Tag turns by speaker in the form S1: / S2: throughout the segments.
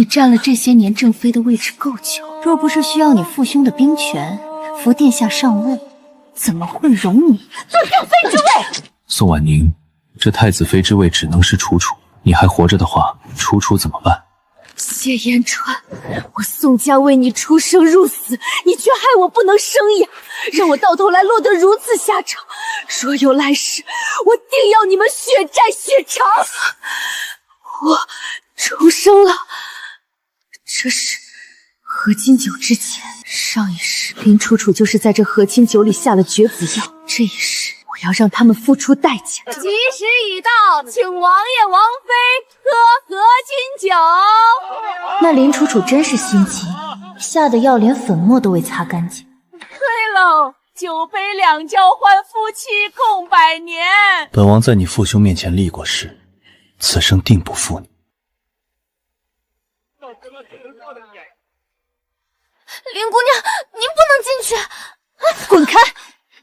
S1: 你占了这些年正妃的位置够久，若不是需要你父兄的兵权扶殿下上位，怎么会容你坐正妃之位？
S2: 宋婉宁，这太子妃之位只能是楚楚，你还活着的话，楚楚怎么办？
S1: 谢言川，我宋家为你出生入死，你却害我不能生养，让我到头来落得如此下场。若有来世，我定要你们血债血偿。我重生了，这是合金酒之前，上一世林楚楚就是在这合金酒里下了绝子药，这一世我要让他们付出代价。
S3: 吉时已到，请王爷王妃喝合金酒。
S1: 那林楚楚真是心急，下的药连粉末都未擦干净。
S3: 对喽，酒杯两交换，夫妻共百年。
S2: 本王在你父兄面前立过誓，此生定不负你。
S1: 林姑娘，您不能进去！滚开！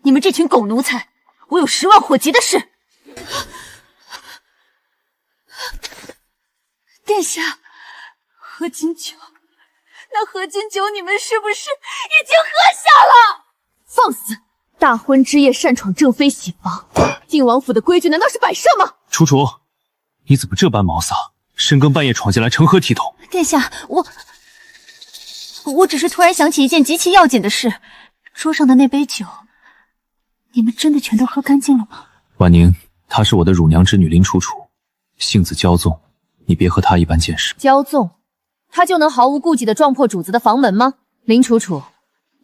S1: 你们这群狗奴才！我有10万火急的事。殿下，合金酒，那合金酒你们是不是已经喝下了？放肆！大婚之夜擅闯正妃喜房，靖王府的规矩难道是摆设吗？
S2: 楚楚，你怎么这般毛撒？深更半夜闯进来，成何体统？
S1: 殿下，我只是突然想起一件极其要紧的事，桌上的那杯酒，你们真的全都喝干净了吗？
S2: 婉宁，她是我的乳娘之女林楚楚，性子骄纵，你别和她一般见识。
S1: 骄纵，她就能毫无顾忌地撞破主子的房门吗？林楚楚，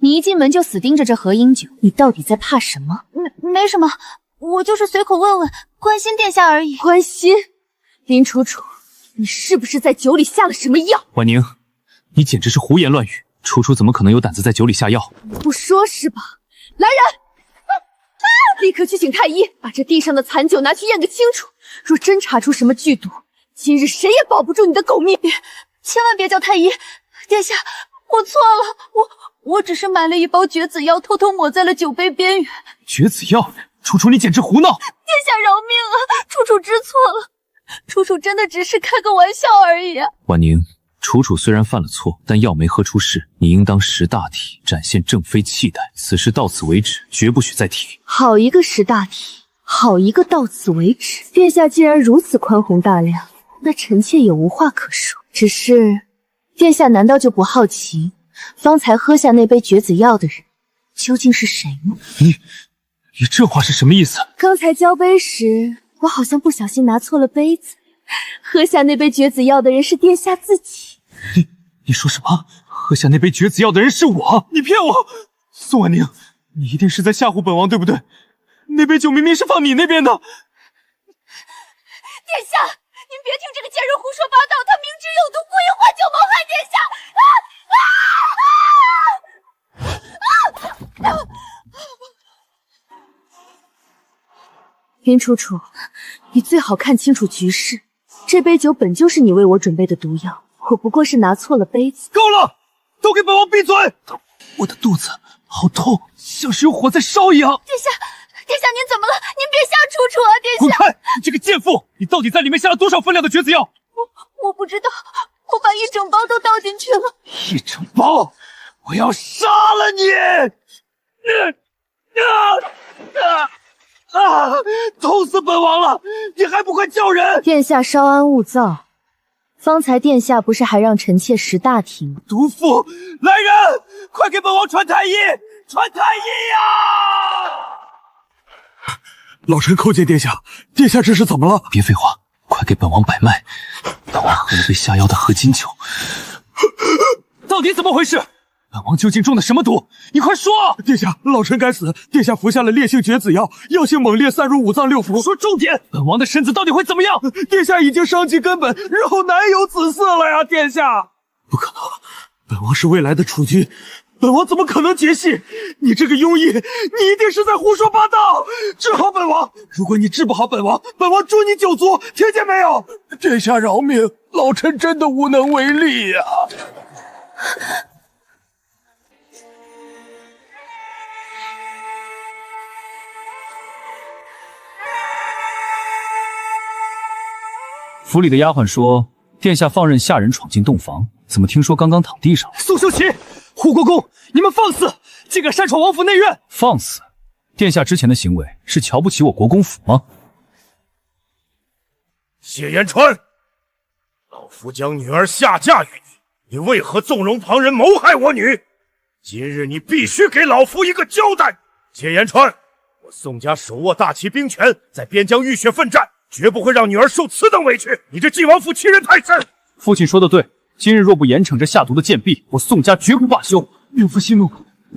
S1: 你一进门就死盯着这合音酒，你到底在怕什么？没什么，我就是随口问问，关心殿下而已。关心？林楚楚，你是不是在酒里下了什么药？
S2: 婉宁，你简直是胡言乱语！楚楚怎么可能有胆子在酒里下药？
S1: 不说是吧？来人！立刻去请太医，把这地上的残酒拿去验个清楚。若真查出什么剧毒，今日谁也保不住你的狗命！千万别叫太医！殿下，我错了，我只是买了一包绝子药，偷偷抹在了酒杯边缘。
S2: 绝子药？楚楚，你简直胡闹！
S1: 殿下饶命啊！楚楚知错了，楚楚真的只是开个玩笑而已啊。
S2: 婉宁，楚楚虽然犯了错，但药没喝出事，你应当识大体，展现正妃气概。此事到此为止，绝不许再提。
S1: 好一个识大体，好一个到此为止！殿下既然如此宽宏大量，那臣妾也无话可说。只是，殿下难道就不好奇，方才喝下那杯绝子药的人究竟是谁吗？
S2: 你这话是什么意思？
S1: 刚才交杯时，我好像不小心拿错了杯子，喝下那杯绝子药的人是殿下自己。
S2: 你说什么？喝下那杯绝子药的人是我？你骗我！宋婉宁，你一定是在吓唬本王，对不对？那杯酒明明是放你那边的。殿
S1: 下，您别听这个贱人胡说八道，他明知有毒，故意换酒谋害殿下！林楚楚，你最好看清楚局势。这杯酒本就是你为我准备的毒药，我不过是拿错了杯子。
S2: 够了，都给本王闭嘴！我的肚子好痛，像是有火在烧一样。
S1: 殿下，您怎么了？您别吓楚楚啊！殿下，
S2: 滚开！你这个贱妇，你到底在里面下了多少分量的绝子药？
S1: 我不知道，我把一整包都倒进去了。
S2: 一整包！我要杀了你！痛死本王了！你还不快叫人！
S1: 殿下稍安勿躁，方才殿下不是还让臣妾识大体吗？
S2: 毒妇，来人，快给本王传太医！传太医呀！
S4: 老臣叩见殿下，殿下这是怎么了？
S2: 别废话，快给本王摆脉！本王喝了被下药的合金酒，到底怎么回事？本王究竟中的什么毒？你快说！
S4: 殿下，老臣该死，殿下服下了烈性绝子药，药性猛烈，散入五脏六腑。
S2: 说重点，本王的身子到底会怎么样？
S4: 殿下已经伤及根本，日后难有子嗣了呀！殿下，不可能，本王是未来的储君，本王怎么可能绝嗣？你这个庸医，你一定是在胡说八道！治好本王！如果你治不好本王，本王诛你九族！听见没有？殿下饶命，老臣真的无能为力呀！
S2: 府里的丫鬟说，
S5: 殿下放任下人闯进洞房，怎么听说刚刚躺地上了？
S2: 宋修齐、护国公，你们放肆，竟敢擅闯王府内院！
S5: 放肆！殿下之前的行为是瞧不起我国公府吗？
S4: 谢延川，老夫将女儿下嫁于你，你为何纵容旁人谋害我女？今日你必须给老夫一个交代！谢延川，我宋家手握大齐兵权，在边疆浴血奋战，绝不会让女儿受此等委屈。你这晋王府欺人太甚！
S5: 父亲说的对，今日若不严惩这下毒的贱婢，我宋家绝不罢休。
S2: 岳父息怒，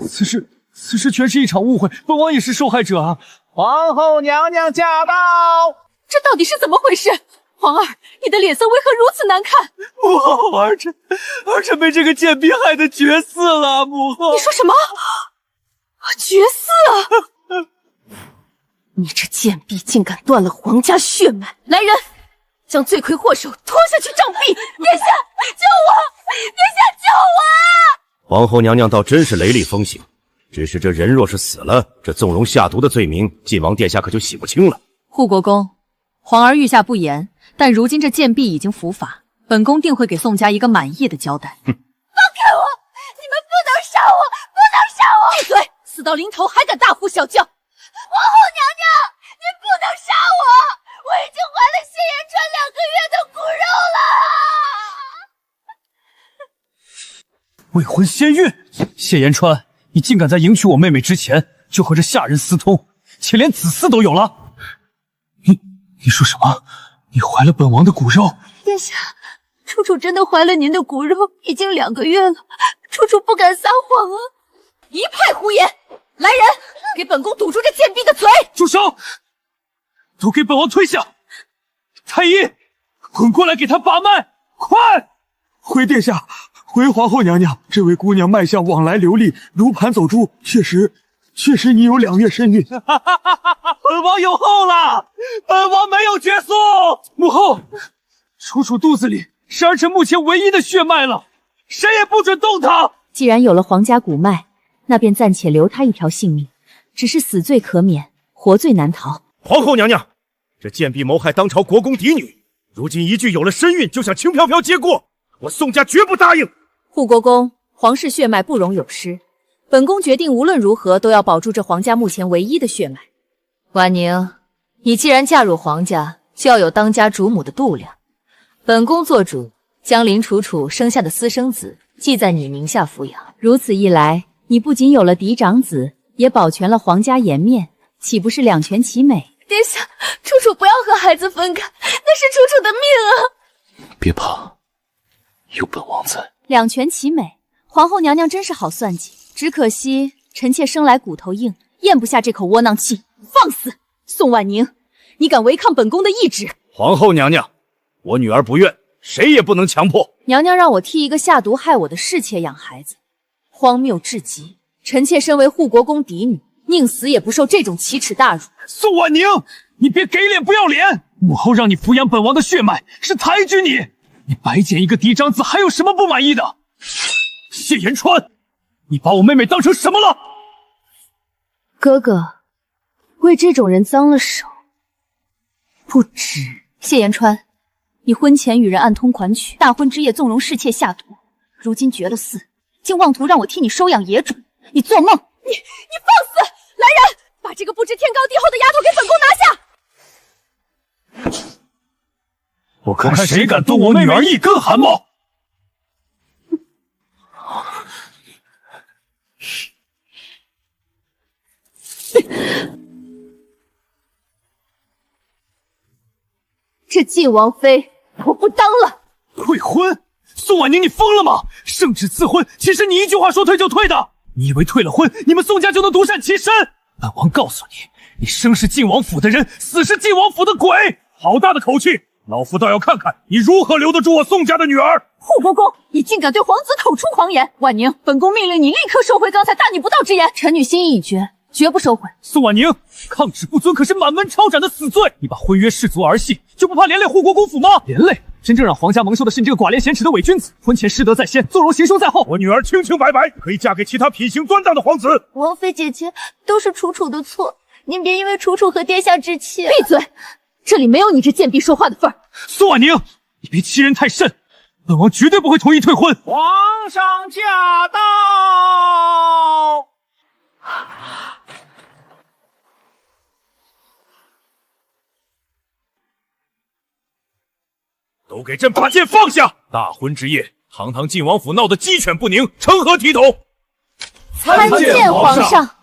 S2: 此事全是一场误会，本王也是受害者啊！
S6: 皇后娘娘驾到！
S1: 这到底是怎么回事？皇儿，你的脸色为何如此难看？
S2: 母后，儿臣被这个贱婢害得绝嗣了，母后。
S1: 你说什么？绝嗣啊！你这贱婢竟敢断了皇家血脉！来人，将罪魁祸首拖下去杖毙！殿下，救我！殿下救我！
S4: 皇后娘娘倒真是雷厉风行，只是这人若是死了，这纵容下毒的罪名，晋王殿下可就洗不清了。
S7: 护国公，皇儿御下不严，但如今这贱婢已经伏法，本宫定会给宋家一个满意的交代。
S1: 放开我！你们不能杀我！不能杀我！闭嘴！死到临头还敢大呼小叫！皇后娘娘，您不能杀我！我已经怀了谢延川2个月的骨肉了！
S5: 未婚先孕，谢延川，你竟敢在迎娶我妹妹之前就和这下人私通，且连子嗣都有了！
S2: 你说什么？你怀了本王的骨肉？
S1: 殿下，楚楚真的怀了您的骨肉，已经2个月了。楚楚不敢撒谎啊！一派胡言！来人，给本宫堵住这贱婢的嘴！
S2: 住手！都给本王退下！太医，滚过来给他把脉！快！回殿下，回皇后娘娘，这位姑娘脉象往来流利，如盘走珠，确实你有2月身孕。本王有后了，本王没有绝嗣。母后，楚楚肚子里是儿臣目前唯一的血脉了，谁也不准动她。
S7: 既然有了皇家骨脉，那便暂且留她一条性命。只是死罪可免，活罪难逃。
S4: 皇后娘娘，这贱婢谋害当朝国公嫡女，如今一具有了身孕就想轻飘飘接过，我宋家绝不答应。
S7: 护国公，皇室血脉不容有失，本宫决定无论如何都要保住这皇家目前唯一的血脉。婉宁，你既然嫁入皇家，就要有当家主母的度量。本宫做主，将林楚楚生下的私生子记在你名下抚养。如此一来，你不仅有了嫡长子，也保全了皇家颜面，岂不是两全其美？
S1: 殿下，楚楚不要和孩子分开，那是楚楚的命啊！
S5: 别怕，有本王在。
S7: 两全其美，皇后娘娘真是好算计。只可惜臣妾生来骨头硬，咽不下这口窝囊气。
S1: 放肆！宋婉宁，你敢违抗本宫的意志？
S4: 皇后娘娘，我女儿不愿，谁也不能强迫。
S7: 娘娘让我替一个下毒害我的侍妾养孩子，荒谬至极。臣妾身为护国公嫡女，宁死也不受这种奇耻大辱。
S2: 宋婉宁，你别给脸不要脸！母后让你抚养本王的血脉，是抬举你。你白捡一个嫡长子，还有什么不满意的？谢延川，你把我妹妹当成什么了？
S1: 哥哥，为这种人脏了手，不值。
S7: 谢延川，你婚前与人暗通款曲，大婚之夜纵容侍妾下毒，如今绝了嗣，竟妄图让我替你收养野种，你做梦！你
S1: 放肆！来人，把这个不知天高地厚的丫头给本宫拿下！
S2: 我看谁敢动我女儿一根汗毛！
S1: 这晋王妃我不当了。
S2: 退婚？宋婉宁，你疯了吗？圣旨赐婚，岂是你一句话说退就退的？你以为退了婚，你们宋家就能独善其身？本王告诉你，你生是晋王府的人，死是晋王府的鬼！好大的口气！老夫倒要看看你如何留得住我宋家的女儿！
S1: 护国公，你竟敢对皇子口出狂言！婉宁，本宫命令你立刻收回刚才大逆不道之言。
S7: 臣女心意已决，绝不收回。
S2: 宋婉宁，抗旨不遵可是满门抄斩的死罪！你把婚约视足儿戏，就不怕连累护国公府吗？连累？真正让皇家蒙羞的是你这个寡廉鲜耻的伪君子，婚前失德在先，纵容行凶在后。
S4: 我女儿清清白白，可以嫁给其他品行端当的皇子。
S1: 王妃姐姐，都是楚楚的错，您别因为楚楚和殿下置气。
S7: 闭嘴！这里没有你这贱婢说话的份儿。
S2: 宋婉宁，你别欺人太甚，本王绝对不会同意退婚。
S6: 皇上驾到！
S4: 都给朕把剑放下！大婚之夜，堂堂晋王府闹得鸡犬不宁，成何体统？
S1: 参见皇上。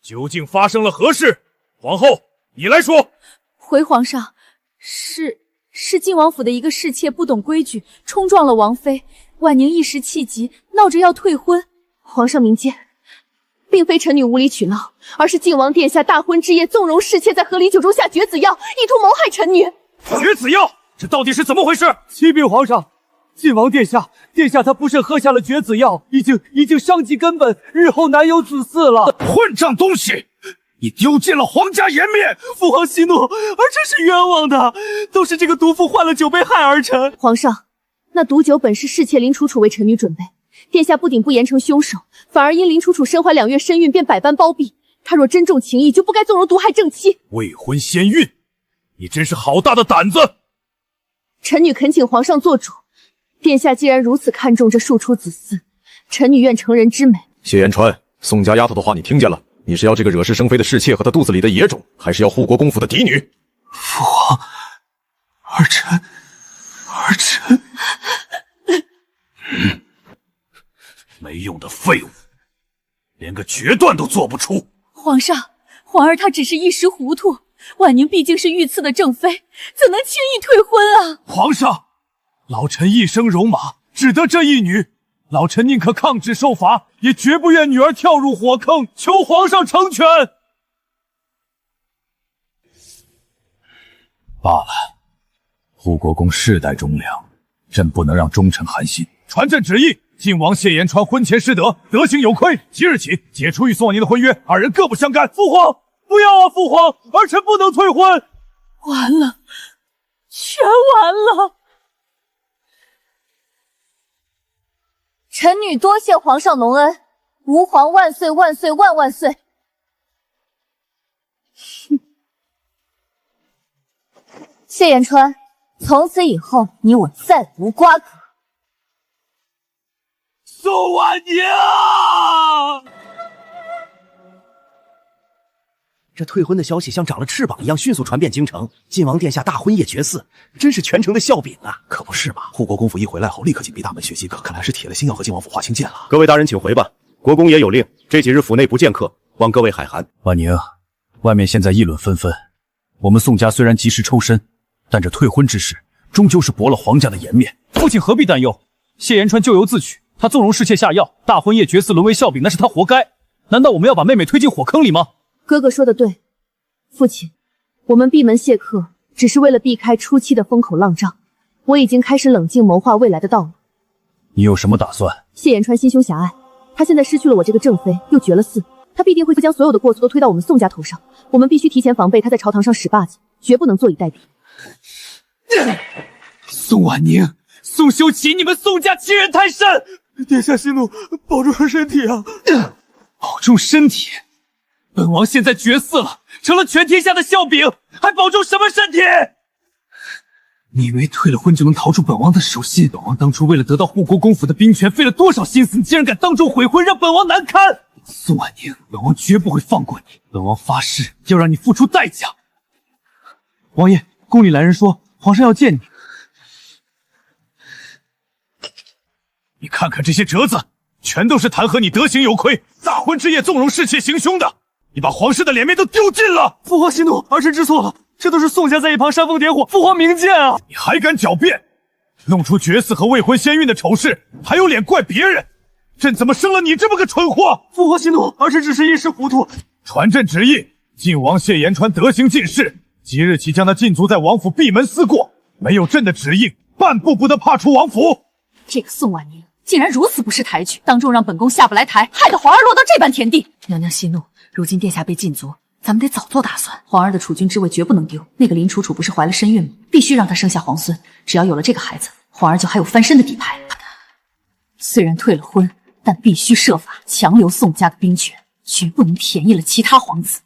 S4: 究竟发生了何事？皇后，你来说。
S7: 回皇上，是晋王府的一个侍妾不懂规矩，冲撞了王妃。婉宁一时气急，闹着要退婚。
S1: 皇上明鉴，并非臣女无理取闹，而是晋王殿下大婚之夜纵容侍妾在和离酒中下绝子药，意图谋害臣女。
S4: 绝子药，这到底是怎么回事？
S2: 启禀皇上，晋王殿下他不慎喝下了绝子药，已经伤及根本，日后难有子嗣了。
S4: 混账东西！你丢尽了皇家颜面！
S2: 父皇息怒，儿臣是冤枉的，都是这个毒妇换了酒杯害儿臣。
S1: 皇上，那毒酒本是侍妾林楚楚为臣女准备，殿下不仅不严惩凶手，反而因林楚楚身怀2月身孕，便百般包庇。他若真重情义，就不该纵容毒害正妻。
S4: 未婚先孕，你真是好大的胆子！
S1: 臣女恳请皇上做主，殿下既然如此看重这庶出子嗣，臣女愿成人之美。
S8: 谢延川，宋家丫头的话你听见了？你是要这个惹是生非的侍妾和她肚子里的野种，还是要护国公府的嫡女？
S2: 父皇，儿臣。
S4: 没用的废物，连个决断都做不出。
S7: 皇上，皇儿她只是一时糊涂，婉宁毕竟是御赐的正妃，怎能轻易退婚啊？
S2: 皇上，老臣一生戎马，只得这一女，老臣宁可抗旨受罚，也绝不愿女儿跳入火坑，求皇上成全。
S5: 罢了，护国公世代忠良，朕不能让忠臣寒心。
S2: 传朕旨意，晋王谢延川婚前失德，德行有亏，即日起解除与宋婉宁的婚约，二人各不相干。父皇，不要啊！父皇，儿臣不能退婚。
S7: 完了，全完了！
S1: 臣女多谢皇上隆恩，吾皇万岁万岁万万岁！谢延川，从此以后你我再无瓜葛。
S2: 宋婉宁啊！
S9: 这退婚的消息像长了翅膀一样迅速传遍京城，晋王殿下大婚夜绝嗣，真是全城的笑柄啊！
S8: 可不是嘛！护国公府一回来后，立刻紧闭大门学习课，看来是铁了心要和晋王府划清界了。各位大人请回吧，国公爷有令，这几日府内不见客，望各位海涵。
S5: 婉宁，外面现在议论纷纷，我们宋家虽然及时抽身，但这退婚之事终究是驳了皇家的颜面。父亲何必担忧？谢延川咎由自取，他纵容侍妾下药，大婚夜绝嗣，沦为笑柄，那是他活该。难道我们要把妹妹推进火坑里吗？
S1: 哥哥说的对，父亲，我们闭门谢客，只是为了避开初期的风口浪仗。我已经开始冷静谋划未来的道路。
S5: 你有什么打算？
S1: 谢延川心胸狭隘，他现在失去了我这个正妃，又绝了嗣，他必定会将所有的过错都推到我们宋家头上。我们必须提前防备他在朝堂上使把子，绝不能坐以待毙。
S2: 宋婉宁，宋修齐，你们宋家欺人太甚！殿下息怒，保重身体啊！保重身体？本王现在绝嗣了，成了全天下的笑柄，还保重什么身体？你以为退了婚就能逃出本王的手心？本王当初为了得到护国公府的兵权，费了多少心思？你竟然敢当众悔婚，让本王难堪！宋婉宁，本王绝不会放过你，本王发誓要让你付出代价。王爷，宫里来人说，皇上要见你。
S4: 你看看这些折子，全都是弹劾你德行有亏，大婚之夜纵容侍妾行凶的，你把皇室的脸面都丢尽了。
S2: 父皇息怒，儿臣知错了，这都是宋家在一旁煽风点火，父皇明鉴啊！
S4: 你还敢狡辩，弄出绝嗣和未婚先孕的丑事，还有脸怪别人？朕怎么生了你这么个蠢货？
S2: 父皇息怒，儿臣只是一时糊涂。
S4: 传朕旨意，晋王谢延川德行尽失，即日起将他禁足在王府闭门思过，没有朕的指印，半步不得踏出王府。
S7: 这个宋婉宁竟然如此不识抬举，当众让本宫下不来台，害得皇儿落到这般田地。娘娘息怒，如今殿下被禁足，咱们得早做打算。皇儿的储君之位绝不能丢。那个林楚楚不是怀了身孕吗？必须让她生下皇孙。只要有了这个孩子，皇儿就还有翻身的底牌。虽然退了婚，但必须设法强留宋家的兵权，绝不能便宜了其他皇子。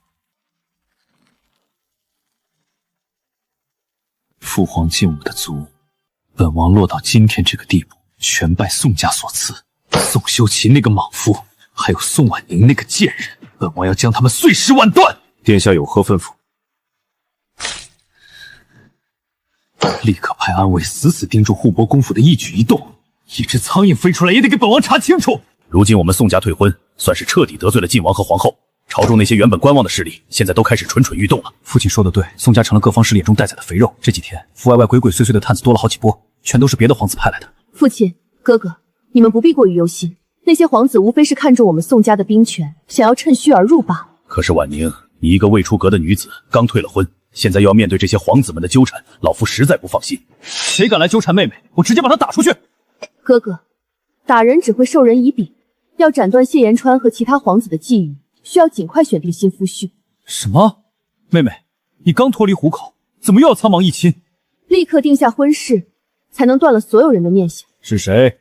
S5: 父皇禁我的族，本王落到今天这个地步，全拜宋家所赐。宋修齐那个莽夫，还有宋婉宁那个贱人，本王要将他们碎尸万段。
S8: 殿下有何吩咐？
S5: 立刻派暗卫死死盯住护国公府的一举一动，一只苍蝇飞出来也得给本王查清楚。
S8: 如今我们宋家退婚，算是彻底得罪了晋王和皇后。朝中那些原本观望的势力，现在都开始蠢蠢欲动了。
S5: 父亲说的对，宋家成了各方势力眼中待宰的肥肉。这几天府外鬼鬼祟祟的探子多了好几波，全都是别的皇子派来的。
S1: 父亲、哥哥，你们不必过于忧心，那些皇子无非是看中我们宋家的兵权，想要趁虚而入罢了。
S8: 可是婉宁，你一个未出阁的女子，刚退了婚，现在又要面对这些皇子们的纠缠，老夫实在不放心。
S5: 谁敢来纠缠妹妹，我直接把他打出去。
S1: 哥哥，打人只会授人以柄，要斩断谢延川和其他皇子的觊觎，需要尽快选定新夫婿。
S5: 什么？妹妹，你刚脱离虎口，怎么又要苍茫一亲？
S1: 立刻定下婚事，才能断了所有人的念想。
S5: 是谁？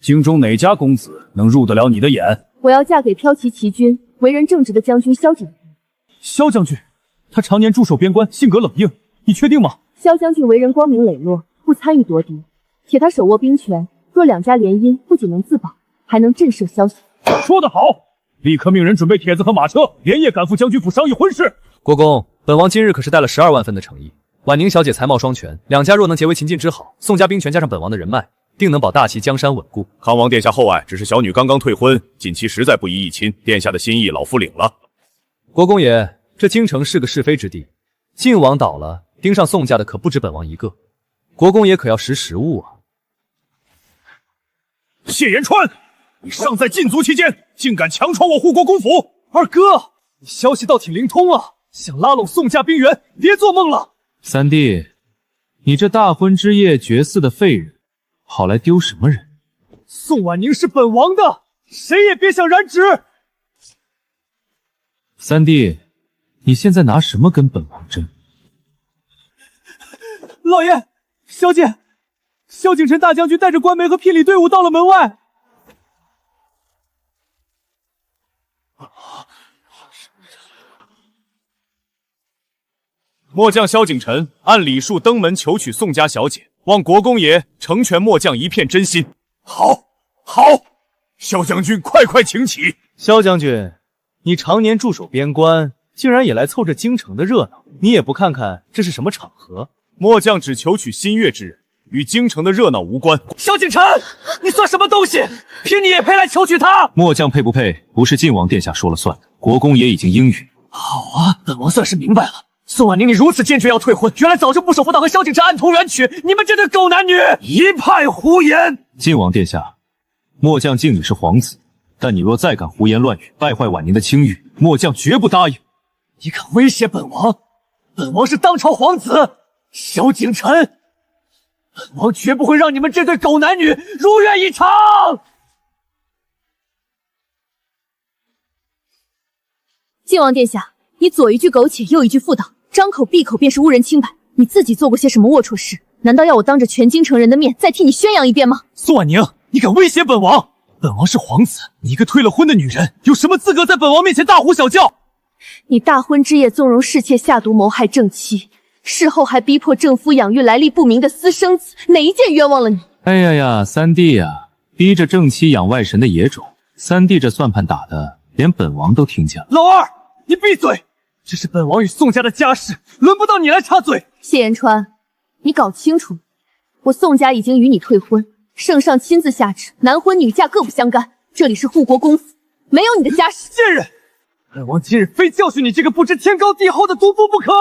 S5: 京中哪家公子能入得了你的眼？
S1: 我要嫁给骠骑骑军、为人正直的将军萧景。
S5: 萧将军，他常年驻守边关，性格冷硬，你确定吗？
S1: 萧将军为人光明磊落，不参与夺嫡，且他手握兵权，若两家联姻，不仅能自保，还能震慑萧协。
S5: 说得好，立刻命人准备帖子和马车，连夜赶赴将军府商议婚事。
S10: 国公，本王今日可是带了12万分的诚意。婉宁小姐才貌双全，两家若能结为秦晋之好，宋家兵权加上本王的人脉，定能保大齐江山稳固。
S8: 康王殿下厚爱，只是小女刚刚退婚，近期实在不宜一亲，殿下的心意老夫领了。
S10: 国公爷，这京城是个是非之地，晋王倒了，盯上宋家的可不止本王一个，国公爷可要识时务啊。
S2: 谢延川，你尚在禁足期间，竟敢强闯我护国公府！
S5: 二哥，你消息倒挺灵通啊，想拉拢宋家兵员，别做梦了。
S10: 三弟，你这大婚之夜绝嗣的废人，跑来丢什么人？
S5: 宋婉宁是本王的，谁也别想染指。
S10: 三弟，你现在拿什么跟本王争？
S5: 老爷，萧剑，萧景琛大将军带着官媒和聘礼队伍到了门外。
S8: 末将萧景琛按礼数登门求娶宋家小姐，望国公爷成全末将一片真心。
S2: 好，萧将军快请起。
S10: 萧将军，你常年驻守边关，竟然也来凑这京城的热闹，你也不看看这是什么场合？
S8: 末将只求娶心悦之人，与京城的热闹无关。
S5: 萧景琛，你算什么东西？凭你也配来求娶她？末将配不配，不是晋王殿下说了算的，国公爷已经应允。好啊，本王算是明白了。宋婉宁，你如此坚决要退婚，原来早就不守妇道，和萧景琛暗通冤曲。你们这对狗男女，
S2: 一派胡言！
S5: 晋王殿下，末将敬你是皇子，但你若再敢胡言乱语，败坏婉宁的清誉，末将绝不答应。你敢威胁本王？本王是当朝皇子，萧景琛，本王绝不会让你们这对狗男女如愿以偿。
S1: 晋王殿下，你左一句苟且，右一句妇道，张口闭口便是污人清白。你自己做过些什么龌龊事？难道要我当着全京城人的面再替你宣扬一遍吗？
S5: 宋婉宁，你敢威胁本王？本王是皇子，你一个退了婚的女人，有什么资格在本王面前大呼小叫？
S1: 你大婚之夜纵容侍妾下毒谋害正妻，事后还逼迫正夫养育来历不明的私生子，哪一件冤枉了你？
S10: 哎呀，三弟呀，逼着正妻养外神的野种，三弟这算盘打的连本王都听见了。
S5: 老二，你闭嘴！这是本王与宋家的家事，轮不到你来插嘴。
S1: 谢延川，你搞清楚，我宋家已经与你退婚，圣上亲自下旨，男婚女嫁各不相干。这里是护国公府，没有你的家事。
S5: 贱人！本王今日非教训你这个不知天高地厚的毒妇不可！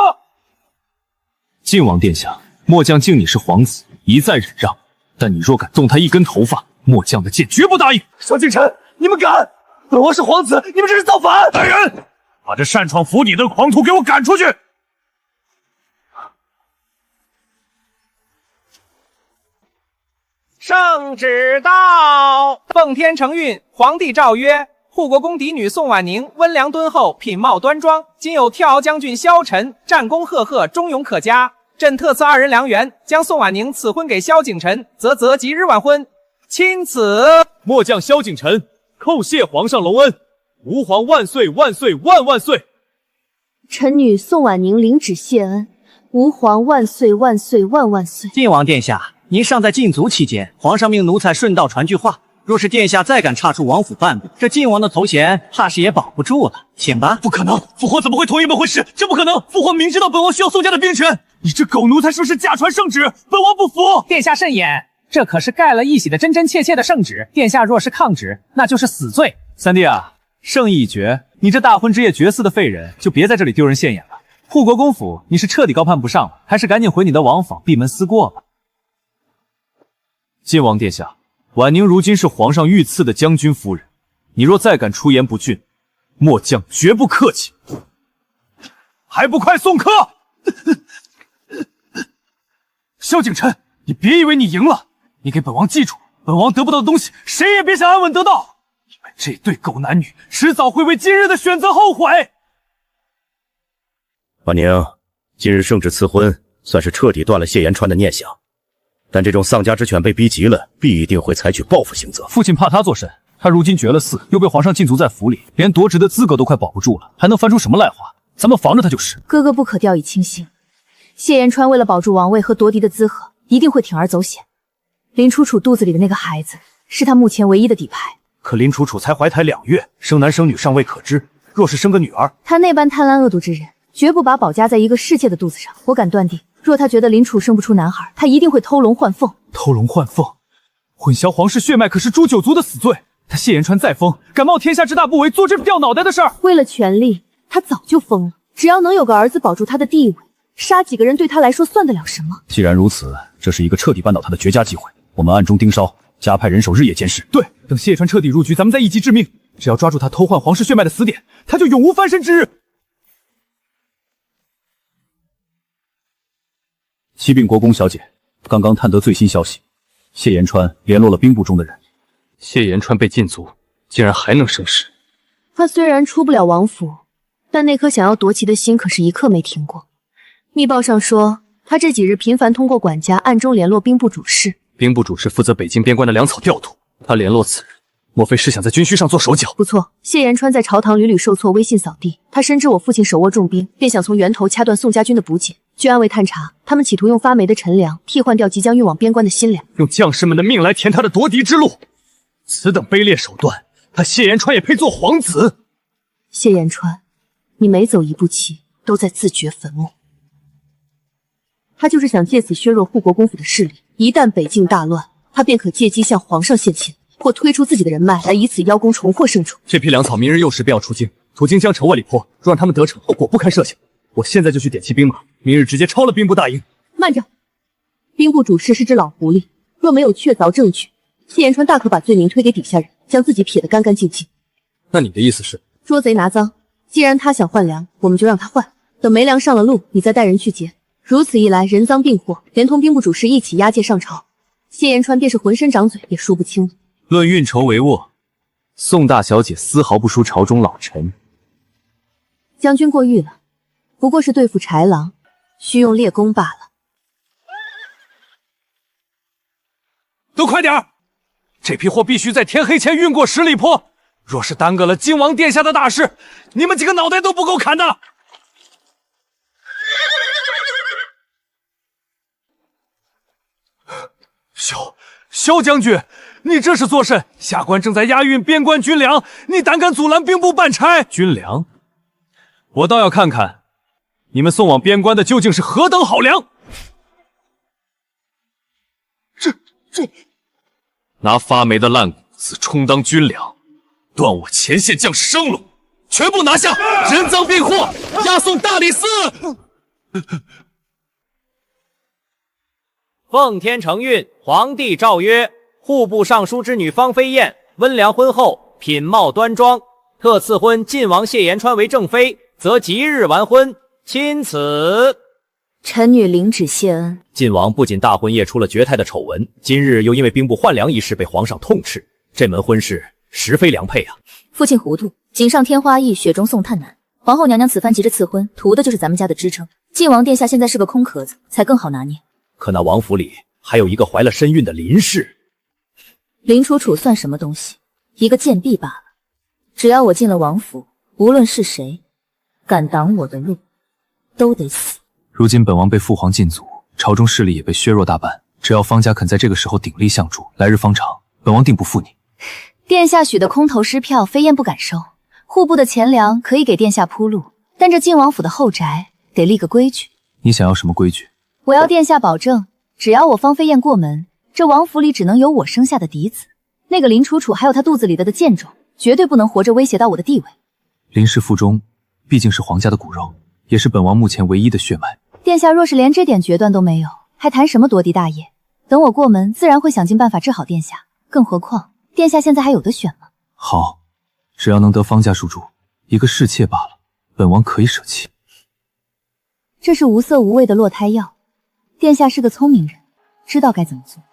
S5: 晋王殿下，末将敬你是皇子，一再忍让，但你若敢动他一根头发，末将的剑绝不答应。萧景琛，你们敢！本王是皇子，你们这是造反！
S2: 来人，把这擅闯府邸的狂徒给我赶出去！
S6: 圣旨到，奉天承运，皇帝诏曰：护国公嫡女宋婉宁温良敦厚，品貌端庄，今有跳敖将军萧晨战功赫赫，忠勇可嘉。朕特赐2人良缘，将宋婉宁赐婚给萧景琛，则即日晚婚。钦此。
S8: 末将萧景琛叩谢皇上隆恩，吾皇万岁万岁万万岁！
S1: 臣女宋婉宁领旨谢恩，吾皇万岁万岁万万岁！
S6: 晋王殿下，
S9: 您尚在禁足期间，皇上命奴才顺道传句话，若是殿下再敢踏出王府半步，这晋王的头衔怕是也保不住了。请吧。
S2: 不可能，父皇怎么会同意本婚事？这不可能！父皇明知道本王需要宋家的兵权，你这狗奴才是不是假传圣旨？本王不服！
S6: 殿下慎言，这可是盖了一喜的真真切切的圣旨，殿下若是抗旨，那就是死罪。
S10: 三弟啊，圣意已决，你这大婚之夜绝嗣的废人，就别在这里丢人现眼了。护国公府，你是彻底高攀不上了，还是赶紧回你的王坊闭门思过吧。晋王殿下，婉宁如今是皇上御赐的将军夫人，你若再敢出言不逊，末将绝不客气。还不快送客！萧景琛，你别以为你赢了，你给本王记住，本王得不到的东西，谁也别想安稳得到。你们这对狗男女，迟早会为今日的选择后悔。
S8: 婉宁，今日圣旨赐婚，算是彻底断了谢延川的念想。但这种丧家之犬被逼急了，必定会采取报复行责。
S5: 父亲怕他做甚？他如今绝了嗣，又被皇上禁足在府里，连夺职的资格都快保不住了，还能翻出什么赖话？咱们防着他就是。
S1: 哥哥不可掉以轻心，谢延川为了保住王位和夺嫡的资格，一定会铤而走险。林楚楚肚子里的那个孩子，是他目前唯一的底牌。
S5: 可林楚楚才怀胎2月，生男生女尚未可知，若是生个女儿，
S1: 他那般贪婪恶毒之人，绝不把宝夹在一个侍妾的肚子上。我敢断定，若他觉得林楚生不出男孩，他一定会偷龙换凤。
S5: 偷龙换凤，混淆皇室血脉可是诛九族的死罪。他谢延川再疯，敢冒天下之大不韪做这掉脑袋的事儿。
S1: 为了权力，他早就疯了。只要能有个儿子保住他的地位，杀几个人对他来说算得了什么？
S5: 既然如此，这是一个彻底扳倒他的绝佳机会。我们暗中盯梢，加派人手日夜监视。对，等谢川彻底入局，咱们再一击致命。只要抓住他偷换皇室血脉的死点，他就永无翻身之日。启禀国公小姐，刚刚探得最新消息，谢延川联络了兵部中的人。
S10: 谢延川被禁足，竟然还能生事。
S1: 他虽然出不了王府，但那颗想要夺旗的心可是一刻没停过。密报上说，他这几日频繁通过管家暗中联络兵部主事。
S10: 兵部主事负责北京边关的粮草调度，他联络此人，莫非是想在军需上做手脚？
S1: 不错，谢延川在朝堂屡屡受挫，威信扫地。他深知我父亲手握重兵，便想从源头掐断宋家军的补给。据安卫探查，他们企图用发霉的陈粮替换掉即将运往边关的新粮，
S10: 用将士们的命来填他的夺嫡之路。此等卑劣手段，他谢延川也配做皇子？
S1: 谢延川，你每走一步棋，都在自掘坟墓。他就是想借此削弱护国公府的势力，一旦北境大乱，他便可借机向皇上献亲，或推出自己的人脉来以此邀功，重获圣宠。
S10: 这批粮草明日幼时便要出京，途经江城万里坡，若让他们得逞，后果不堪设想。我现在就去点齐兵马，明日直接抄了兵部大营。
S1: 慢着，兵部主事是只老狐狸，若没有确凿证据，谢延川大可把罪名推给底下人，将自己撇得干干净净。
S10: 那你的意思是，
S1: 捉贼拿赃？既然他想换粮，我们就让他换，等没粮上了路，你再带人去劫。如此一来，人赃并获，连同兵部主事一起押解上朝，谢延川便是浑身长嘴也说不清了。
S10: 论运筹帷幄，宋大小姐丝毫不输朝中老臣。
S1: 将军过誉了，不过是对付豺狼，需用猎弓罢了。
S10: 都快点儿！这批货必须在天黑前运过10里坡，若是耽搁了靖王殿下的大事，你们几个脑袋都不够砍的！萧将军，你这是作甚？下官正在押运边关军粮，你胆敢阻拦兵部办差？军粮？我倒要看看，你们送往边关的究竟是何等好粮！这，拿发霉的烂谷子充当军粮，断我前线将士生路，全部拿下！人赃并获，押送大理寺。
S6: 奉天承运，皇帝诏曰：户部尚书之女方飞燕，温良婚后，品貌端庄，特赐婚晋王谢延川为正妃，则即日完婚，钦此。
S1: 臣女领旨谢恩。
S6: 晋王不仅大婚夜出了绝胎的丑闻，今日又因为兵部换粮一事被皇上痛斥，这门婚事实非良配啊！
S7: 父亲糊涂，锦上添花易，雪中送炭难。皇后娘娘此番急着赐婚，图的就是咱们家的支撑。晋王殿下现在是个空壳子，才更好拿捏。
S6: 可那王府里还有一个怀了身孕的林氏，
S7: 林楚楚算什么东西？一个贱婢罢了。只要我进了王府，无论是谁敢挡我的路，都得死。
S10: 如今本王被父皇禁足，朝中势力也被削弱大半，
S5: 只要方家肯在这个时候鼎力相助，来日方长，本王定不负你。
S7: 殿下许的空头支票，飞燕不敢收。户部的钱粮可以给殿下铺路，但这晋王府的后宅得立个规矩。
S5: 你想要什么规矩？
S7: 我要殿下保证，只要我方飞燕过门，这王府里只能有我生下的嫡子。那个林楚楚还有她肚子里的贱种，绝对不能活着威胁到我的地位。
S5: 林氏腹中毕竟是皇家的骨肉，也是本王目前唯一的血脉。
S7: 殿下若是连这点决断都没有，还谈什么夺嫡大业？等我过门，自然会想尽办法治好殿下。更何况，殿下现在还有得选吗？
S5: 好，只要能得方家属主，一个侍妾罢了，本王可以舍弃。
S7: 这是无色无味的落胎药，殿下是个聪明人，知道该怎么做。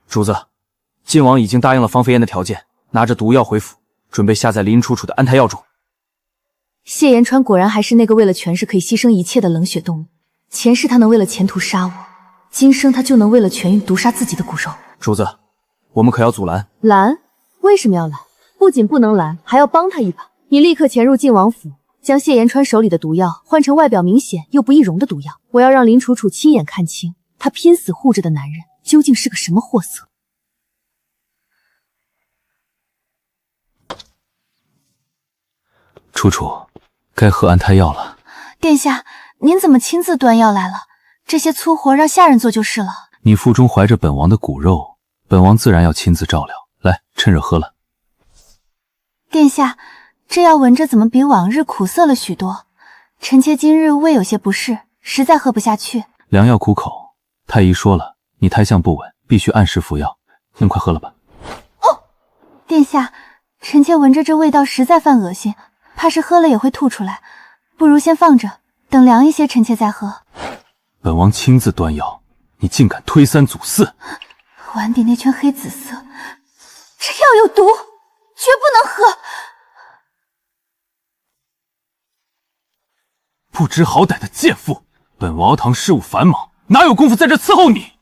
S10: 主子，晋王已经答应了方飞燕的条件，拿着毒药回府，准备下在林楚楚的安胎药中。
S7: 谢延川果然还是那个为了权势可以牺牲一切的冷血动物。前世他能为了前途杀我，今生他就能为了权欲毒杀自己的骨肉。
S10: 主子，我们可要阻拦？
S1: 拦？为什么要拦？不仅不能拦，还要帮他一把。你立刻潜入晋王府，将谢延川手里的毒药换成外表明显又不易溶的毒药。我要让林楚楚亲眼看清，他拼死护着的男人究竟是个什么货色。
S5: 楚楚，该喝安胎药了。
S7: 殿下，您怎么亲自端药来了？这些粗活让下人做就是了。
S5: 你腹中怀着本王的骨肉，本王自然要亲自照料。来，趁热喝了。
S7: 殿下，这药闻着怎么比往日苦涩了许多？臣妾今日胃有些不适，实在喝不下去。
S5: 良药苦口，太医说了，你胎象不稳，必须按时服药。您快喝了吧。
S7: 哦，殿下，臣妾闻着这味道实在犯恶心，怕是喝了也会吐出来，不如先放着，等凉一些臣妾再喝。
S5: 本王亲自端药，你竟敢推三阻四！
S7: 碗底那圈黑紫色，这药有毒，绝不能喝！
S5: 不知好歹的贱妇！本王堂事务繁忙，哪有功夫在这伺候你？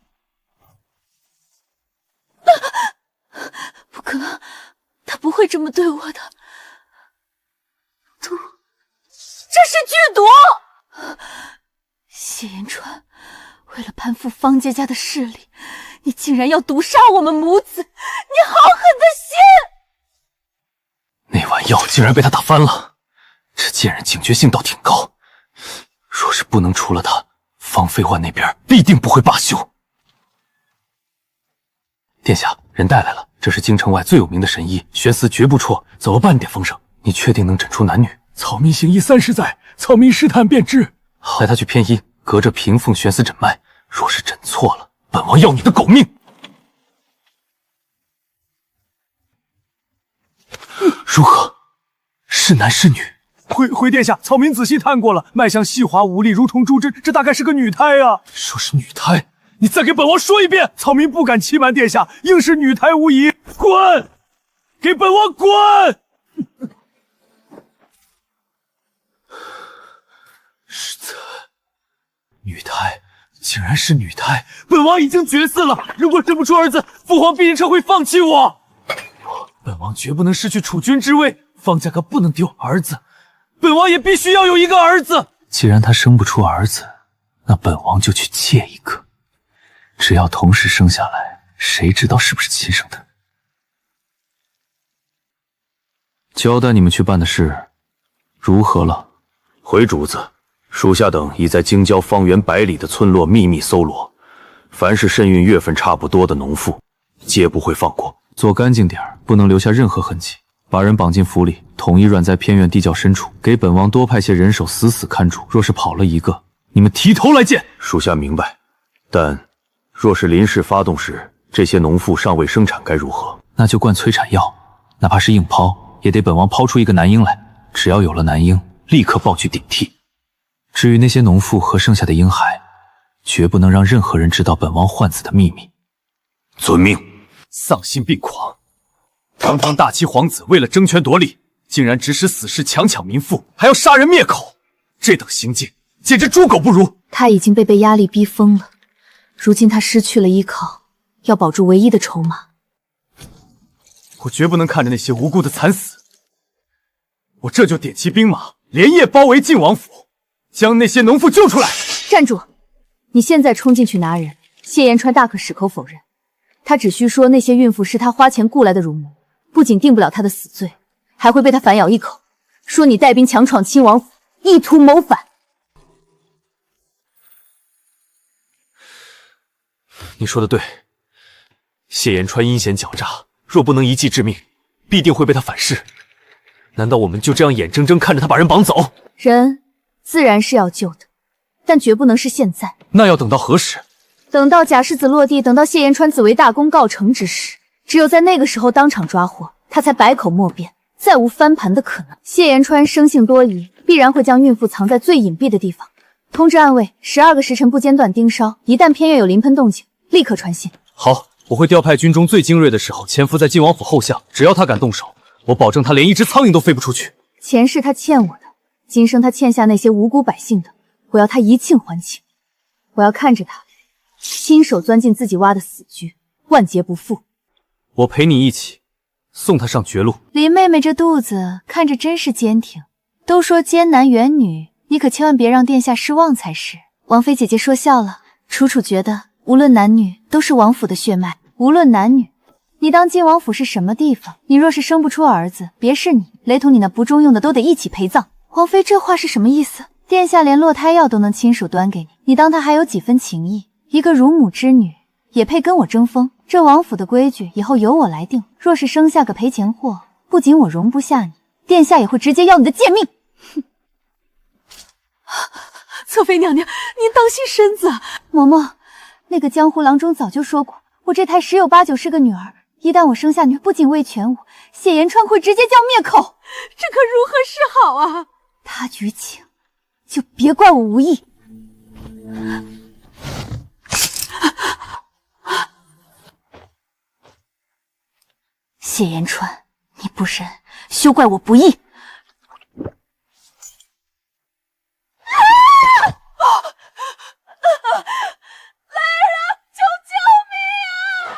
S1: 不可能，他不会这么对我的。毒，这是剧毒！谢延川，为了攀附方家家的势力，你竟然要毒杀我们母子，你好狠的心！
S5: 那碗药竟然被他打翻了，这贱人警觉性倒挺高。若是不能除了他，方飞焕那边必定不会罢休。殿下，人带来了，这是京城外最有名的神医，悬丝绝不辍，走了半点风声。你确定能诊出男女？
S2: 草民行医30载，草民试探便知。
S5: 带他去偏医，隔着屏风悬丝诊脉，若是诊错了，本王要你的狗命！如何？是男是女？
S2: 回殿下，草民仔细探过了，脉象细滑无力，如同珠针，这大概是个女胎啊！
S5: 说是女胎，
S2: 你再给本王说一遍！草民不敢欺瞒殿下，应是女胎无疑。滚！给本王滚！
S5: 是此女胎，竟然是女胎！
S2: 本王已经绝嗣了，如果生不出儿子，父皇必定会放弃我。本王绝不能失去储君之位，方家可不能丢儿子。本王也必须要有一个儿子。
S5: 既然他生不出儿子，那本王就去借一个。只要同时生下来，谁知道是不是亲生的？交代你们去办的事如何了？
S8: 回主子，属下等已在京郊方圆100里的村落秘密搜罗，凡是身孕月份差不多的农妇，皆不会放过。
S5: 做干净点，不能留下任何痕迹。把人绑进府里，统一软在偏远地窖深处，给本王多派些人手死死看住。若是跑了一个，你们提头来见。
S8: 属下明白，但若是林氏发动时，这些农妇尚未生产，该如何？
S5: 那就灌催产药，哪怕是硬抛，也得本王抛出一个男婴来。只要有了男婴，立刻报去顶替。至于那些农妇和剩下的婴孩，绝不能让任何人知道本王换子的秘密。
S8: 遵命。
S5: 丧心病狂！堂堂大齐皇子为了争权夺利，竟然指使死士强抢民妇，还要杀人灭口，这等行径简直猪狗不如。
S1: 他已经被压力逼疯了，如今他失去了依靠，要保住唯一的筹码。
S5: 我绝不能看着那些无辜的惨死，我这就点齐兵马，连夜包围晋王府，
S10: 将那些农妇救出来！
S1: 站住！你现在冲进去拿人，谢延川大可矢口否认。他只需说那些孕妇是他花钱雇来的乳母，不仅定不了他的死罪，还会被他反咬一口，说你带兵强闯亲王府，意图谋反。
S8: 你说的对，谢延川阴险狡诈，若不能一击致命，必定会被他反噬。难道我们就这样眼睁睁看着他把人绑走？
S1: 人自然是要救的，但绝不能是现在。
S8: 那要等到何时？
S1: 等到假释子落地，等到谢延川子为大功告成之时，只有在那个时候当场抓获，他才百口莫辩，再无翻盘的可能。谢延川生性多疑，必然会将孕妇藏在最隐蔽的地方。通知暗卫，12个时辰不间断盯梢，一旦偏院有临喷动静，立刻传信。
S8: 好，我会调派军中最精锐的时候潜伏在晋王府后巷，只要他敢动手，我保证他连一只苍蝇都飞不出去。
S1: 前世他欠我的，今生他欠下那些无辜百姓的，我要他一罄还清。我要看着他亲手钻进自己挖的死局，万劫不复。
S8: 我陪你一起送他上绝路。
S1: 林妹妹这肚子看着真是坚挺，都说艰难远女，你可千万别让殿下失望才是。王妃姐姐说笑了，楚楚觉得无论男女都是王府的血脉，无论男女，你当晋王府是什么地方？你若是生不出儿子，别是你，雷同你那不中用的都得一起陪葬。王妃这话是什么意思？殿下连落胎药都能亲手端给你，你当他还有几分情义？一个乳母之女也配跟我争锋？这王府的规矩以后由我来定，若是生下个赔钱货，不仅我容不下你，殿下也会直接要你的贱命。哼！侧妃娘娘，您当心身子。嬷嬷，那个江湖郎中早就说过，我这胎10有8九是个女儿，一旦我生下女，不仅为全武，谢延川会直接叫灭口，这可如何是好啊？他举请，就别怪我无意。谢延川，你不仁，休怪我不义。来人，救命啊！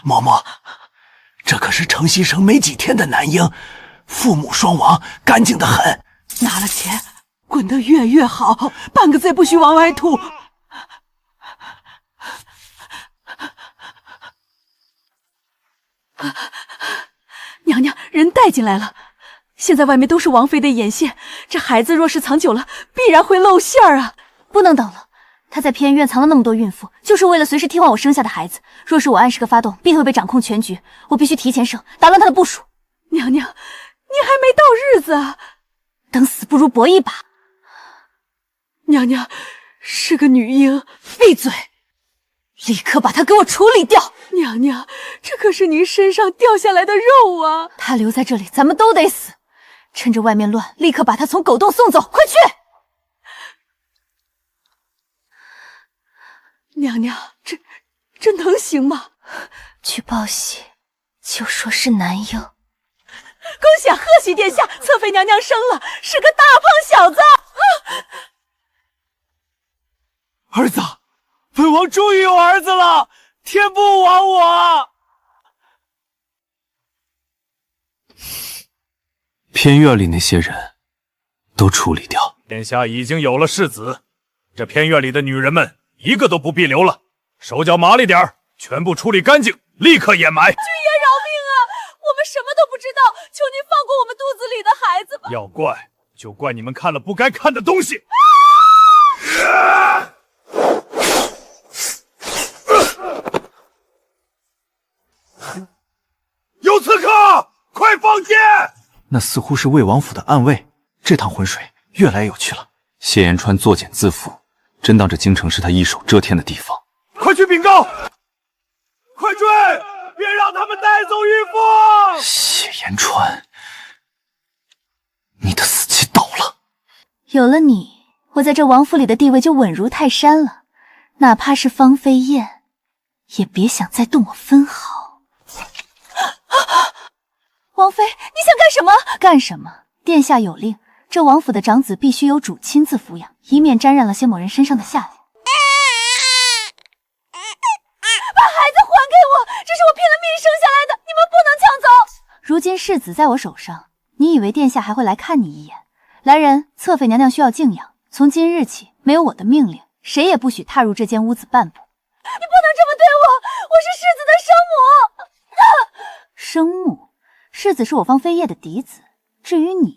S11: 嬷嬷，这可是承袭生没几天的男婴，父母双亡，干净的很。
S12: 拿了钱，滚得远越好，半个字不许往外吐。娘娘，人带进来了。现在外面都是王妃的眼线，这孩子若是藏久了，必然会露馅儿啊！
S1: 不能等了，他在偏院藏了那么多孕妇，就是为了随时替换我生下的孩子。若是我按时个发动，必会被掌控全局。我必须提前生，打乱他的部署。
S12: 娘娘，你还没到日子啊！
S1: 等死不如搏一把。
S12: 娘娘，是个女婴。
S1: 闭嘴！立刻把他给我处理掉！
S12: 娘娘，这可是您身上掉下来的肉啊！
S1: 他留在这里，咱们都得死。趁着外面乱，立刻把他从狗洞送走！快去！
S12: 娘娘，这能行吗？
S1: 去报喜，就说是男婴。
S12: 恭喜啊，贺喜殿下，侧妃娘娘生了，是个大胖小子。
S4: 儿子，本王终于有儿子了，天不亡我！
S8: 偏院里那些人都处理掉。
S10: 殿下已经有了世子，这偏院里的女人们一个都不必留了，手脚麻利点儿，全部处理干净，立刻掩埋。
S12: 君爷饶命啊！我们什么都不知道，求您放过我们肚子里的孩子吧。
S10: 要怪就怪你们看了不该看的东西。
S4: 有刺客，快放箭！
S11: 那似乎是魏王府的暗卫，这趟浑水越来有趣了。
S8: 谢延川作茧自缚，真当这京城是他一手遮天的地方。
S4: 快去禀告！快追！别让他们带走孕妇！
S11: 谢延川，你的死期到了。
S1: 有了你，我在这王府里的地位就稳如泰山了，哪怕是芳菲宴，也别想再动我分毫。王妃，你想干什么？干什么？殿下有令，这王府的长子必须由主亲自抚养，以免沾染了些某人身上的下体。把孩子还给我，这是我拼了命生下来的，你们不能抢走。如今世子在我手上，
S12: 你以为殿下还会来看你一眼？来人，侧妃娘娘需要静养，从今日起，没有我的命令，谁也不许踏入这间屋子半步。
S1: 你不能这么对我，我是世子的
S12: 生母，世子是我方妃叶的嫡子，至于你，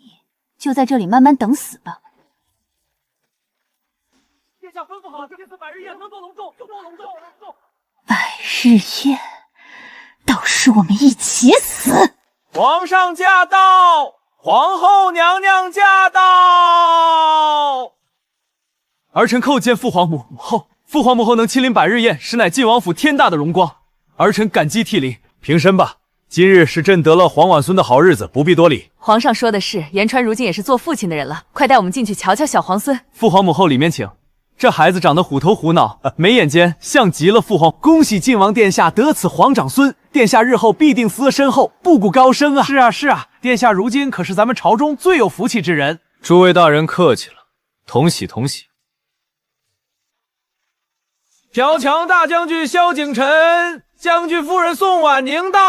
S12: 就在这里慢慢等死吧。
S2: 殿下吩咐好，这次百日宴能多隆重就多隆重。
S12: 百日宴，到时我们一起死。
S6: 皇上驾到，皇后娘娘驾到。
S10: 儿臣叩见父皇母后，父皇母后能亲临百日宴，实乃晋王府天大的荣光，儿臣感激涕零。
S5: 平身吧，今日是朕得了皇晚孙的好日子，不必多礼。
S7: 皇上说的是，言川如今也是做父亲的人了，快带我们进去瞧瞧小皇孙。
S10: 父皇母后里面请。这孩子长得虎头虎脑，眉眼间像极了父皇。恭喜晋王殿下得此皇长孙，殿下日后必定死身后步步高升啊！
S6: 是啊，殿下如今可是咱们朝中最有福气之人。
S5: 诸位大人客气了，同喜同喜。
S6: 调强大将军萧景臣，将军夫人宋婉宁到。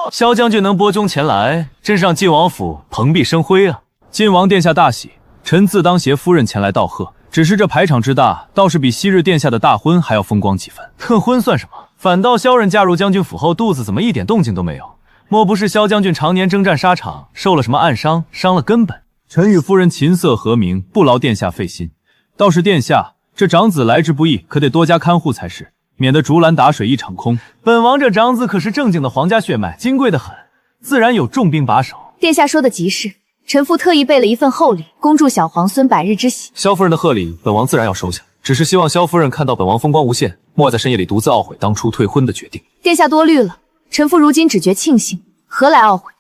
S5: 萧将军能拨中前来，真是让晋王府蓬荜生辉啊！晋王殿下大喜，臣自当携夫人前来道贺。只是这排场之大，倒是比昔日殿下的大婚还要风光几分。特婚算什么？反倒萧任嫁入将军府后，肚子怎么一点动静都没有？莫不是萧将军常年征战沙场，受了什么暗伤，伤了根本？臣与夫人琴瑟和鸣，不劳殿下费心。倒是殿下这长子来之不易，可得多加看护才是，免得竹篮打水一场空。本王这长子可是正经的皇家血脉，金贵的很，自然有重兵把守。
S7: 殿下说的极是。臣妇特意备了一份厚礼，恭祝小皇孙百日之喜。
S5: 萧夫人的贺礼，本王自然要收下，只是希望萧夫人看到本王风光无限，莫在深夜里独自懊悔当初退婚的决定。
S7: 殿下多虑了，臣妇如今只觉庆幸，何来懊悔？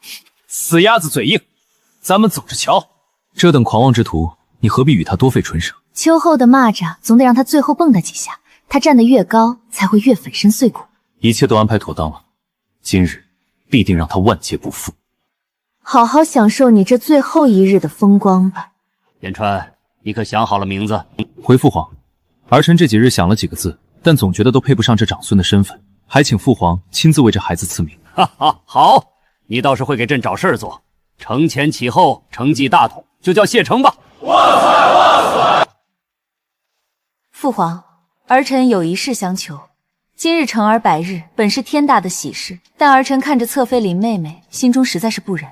S5: 死鸭子嘴硬，咱们走着瞧。这等狂妄之徒，你何必与他多费唇舌？
S7: 秋后的蚂蚱总得让他最后蹦跶几下，他站得越高，才会越粉身碎骨。
S5: 一切都安排妥当了，今日必定让他万劫不复。
S7: 好好享受你这最后一日的风光吧。
S9: 言川，你可想好了名字？
S5: 回父皇，儿臣这几日想了几个字，但总觉得都配不上这长孙的身份，还请父皇亲自为这孩子赐名。
S9: 哈哈，好，你倒是会给朕找事儿做。承前启后，承继大统，就叫谢承吧。
S2: 万岁万岁！
S7: 父皇，儿臣有一事相求。今日承儿百日，本是天大的喜事，但儿臣看着侧妃林妹妹，心中实在是不忍。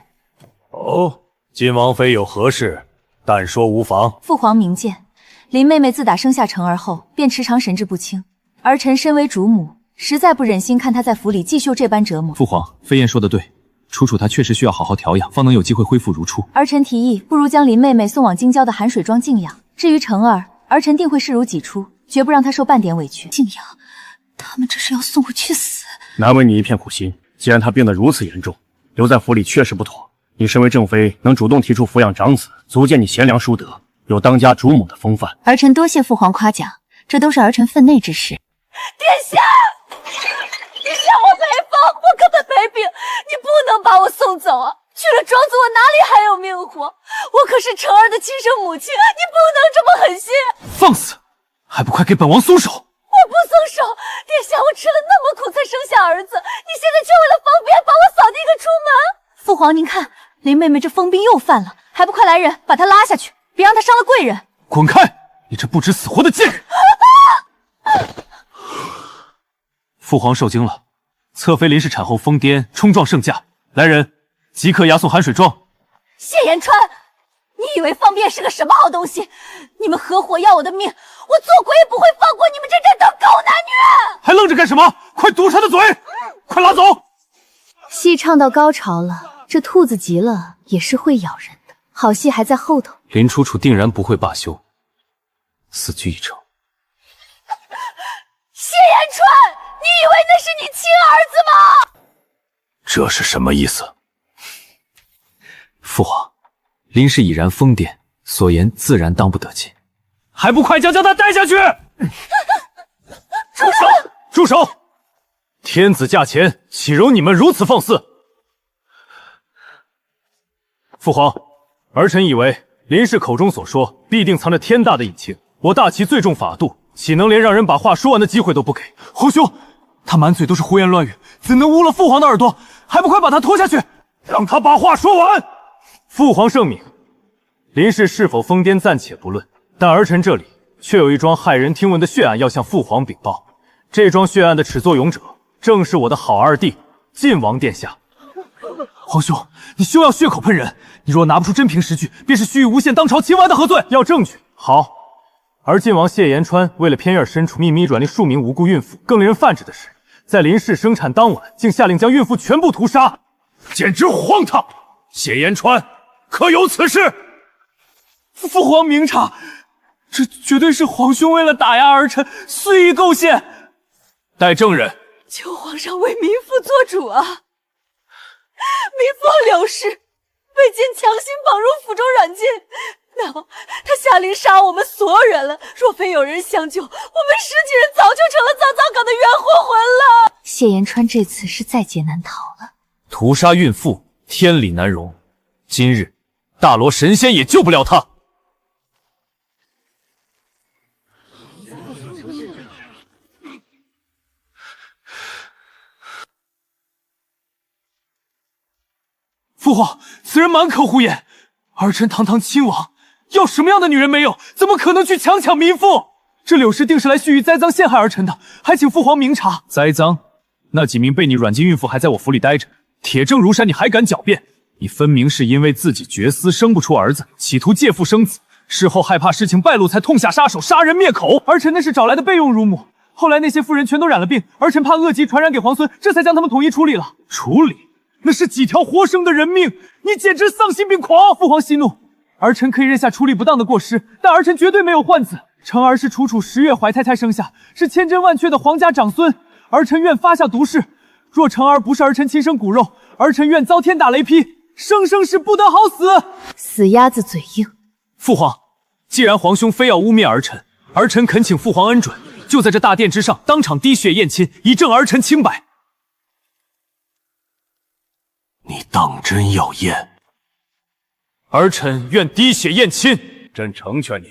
S5: 哦，晋王妃有何事？但说无妨。
S7: 父皇明鉴，林妹妹自打生下承儿后，便时常神志不清。儿臣身为主母，实在不忍心看她在府里继续这般折磨。
S5: 父皇，飞燕说的对，楚楚她确实需要好好调养，方能有机会恢复如初。
S7: 儿臣提议，不如将林妹妹送往京郊的寒水庄静养。至于承儿，儿臣定会视如己出，绝不让她受半点委屈。
S12: 静养，他们这是要送我去死？
S13: 难为你一片苦心。既然她病得如此严重，留在府里确实不妥。你身为正妃，能主动提出抚养长子，足见你贤良淑德，有当家主母的风范。
S12: 儿臣多谢父皇夸奖，这都是儿臣分内之事。
S1: 殿下，你向我赔风，我根本没病，你不能把我送走啊！去了庄子，我哪里还有命活？我可是承儿的亲生母亲，你不能这么狠心！
S5: 放肆！还不快给本王松手！
S1: 我不松手！殿下，我吃了那么苦才生下儿子，你现在却为了方便把我扫地个出门！
S12: 父皇，您看，林妹妹这疯病又犯了，还不快来人把她拉下去，别让她伤了贵人！
S5: 滚开！你这不知死活的贱人！父皇受惊了，侧妃林氏产后疯癫，冲撞圣驾，来人，即刻押送寒水庄。
S1: 谢言川，你以为方便是个什么好东西？你们合伙要我的命，我做鬼也不会放过你们这阵等狗男女！
S5: 还愣着干什么？快堵他的嘴！快拉走！
S7: 戏唱到高潮了，这兔子急了也是会咬人的，好戏还在后头。
S5: 林楚楚定然不会罢休，死局已成。
S1: 谢言川，你以为那是你亲儿子吗？
S5: 这是什么意思？父皇，林氏已然疯癫，所言自然当不得进，还不快将他带下去！
S10: 住手！住手！天子驾前，岂容你们如此放肆？父皇，儿臣以为林氏口中所说，必定藏着天大的隐情。我大齐最重法度，岂能连让人把话说完的机会都不给？
S2: 皇兄，他满嘴都是胡言乱语，怎能污了父皇的耳朵？还不快把他拖下去！让他把话说完。
S10: 父皇圣明，林氏是否疯癫暂且不论，但儿臣这里却有一桩骇人听闻的血案要向父皇禀报。这桩血案的始作俑者，正是我的好二弟晋王殿下。
S2: 皇兄，你休要血口喷人！你若拿不出真凭实据，便是虚臾诬陷当朝秦王的何罪。
S10: 要证据。好。而晋王谢延川为了偏院身处，秘密转令数名无辜孕妇。更令人犯指的是，在林氏生产当晚，竟下令将孕妇全部屠杀，
S2: 简直荒唐！谢延川可有此事？
S10: 父皇明察，这绝对是皇兄为了打压儿臣肆意构陷。
S2: 带证人。
S12: 求皇上为民妇做主啊！民妇刘氏被奸强行绑入府中软禁，那么他下令杀我们所有人了。若非有人相救，我们10几人早就成了脏脏岗的冤魂了。
S7: 谢延川这次是在劫难逃了。
S10: 屠杀孕妇，天理难容。今日大罗神仙也救不了他。
S2: 父皇，此人满口胡言。儿臣堂堂亲王，要什么样的女人没有？怎么可能去强抢民妇？这柳氏定是来蓄意栽赃陷害儿臣的，还请父皇明察。
S10: 栽赃？那几名被你软禁孕妇还在我府里待着，铁证如山，你还敢狡辩？你分明是因为自己绝丝生不出儿子，企图借腹生子，事后害怕事情败露，才痛下杀手，杀人灭口。
S2: 儿臣那是找来的备用乳母，后来那些妇人全都染了病，儿臣怕恶疾传染给皇孙，这才将他们统一处理了。
S10: 处理？
S2: 那是几条活生的人命，你简直丧心病狂！父皇息怒，儿臣可以认下处理不当的过失，但儿臣绝对没有换子。成儿是楚楚10月怀胎才生下，是千真万确的皇家长孙。儿臣愿发下毒誓，若成儿不是儿臣亲生骨肉，儿臣愿遭天打雷劈，生生是不得好死。
S7: 死鸭子嘴硬。
S10: 父皇，既然皇兄非要污蔑儿臣，儿臣恳请父皇恩准，就在这大殿之上当场滴血验亲，以证儿臣清白。
S11: 你当真要验？
S10: 儿臣愿滴血验亲。
S13: 朕成全你。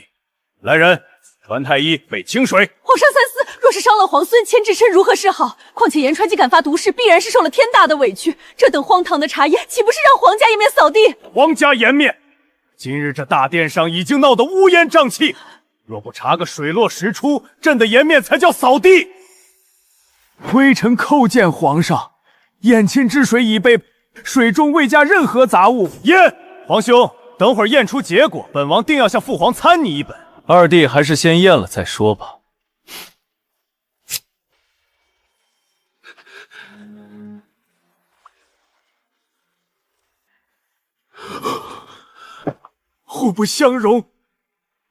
S13: 来人，传太医备清水。
S12: 皇上三思，若是伤了皇孙，牵制琛如何是好？况且言川既敢发毒誓，必然是受了天大的委屈。这等荒唐的茶叶，岂不是让皇家颜面扫地？
S13: 皇家颜面！今日这大殿上已经闹得乌烟瘴气，若不查个水落石出，朕的颜面才叫扫地。
S2: 微臣叩见皇上，验亲之水已备。水中未加任何杂物。
S10: 验！皇兄，等会儿验出结果，本王定要向父皇参你一本。二弟还是先验了再说吧。
S2: 互不相容，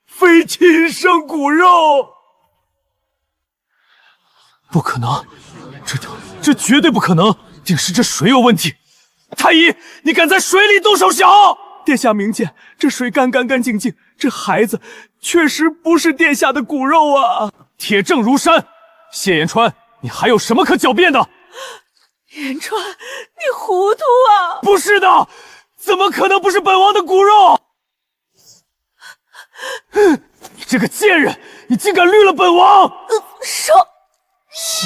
S2: 非亲生骨肉。
S10: 不可能，这绝对不可能，定是这水有问题。
S2: 太医，你敢在水里动手脚？殿下明鉴，这水干净净，这孩子确实不是殿下的骨肉啊！
S10: 铁证如山，谢延川，你还有什么可狡辩的？
S12: 延川，你糊涂啊！
S2: 不是的，怎么可能不是本王的骨肉？你这个贱人，你竟敢绿了本王！
S12: 说，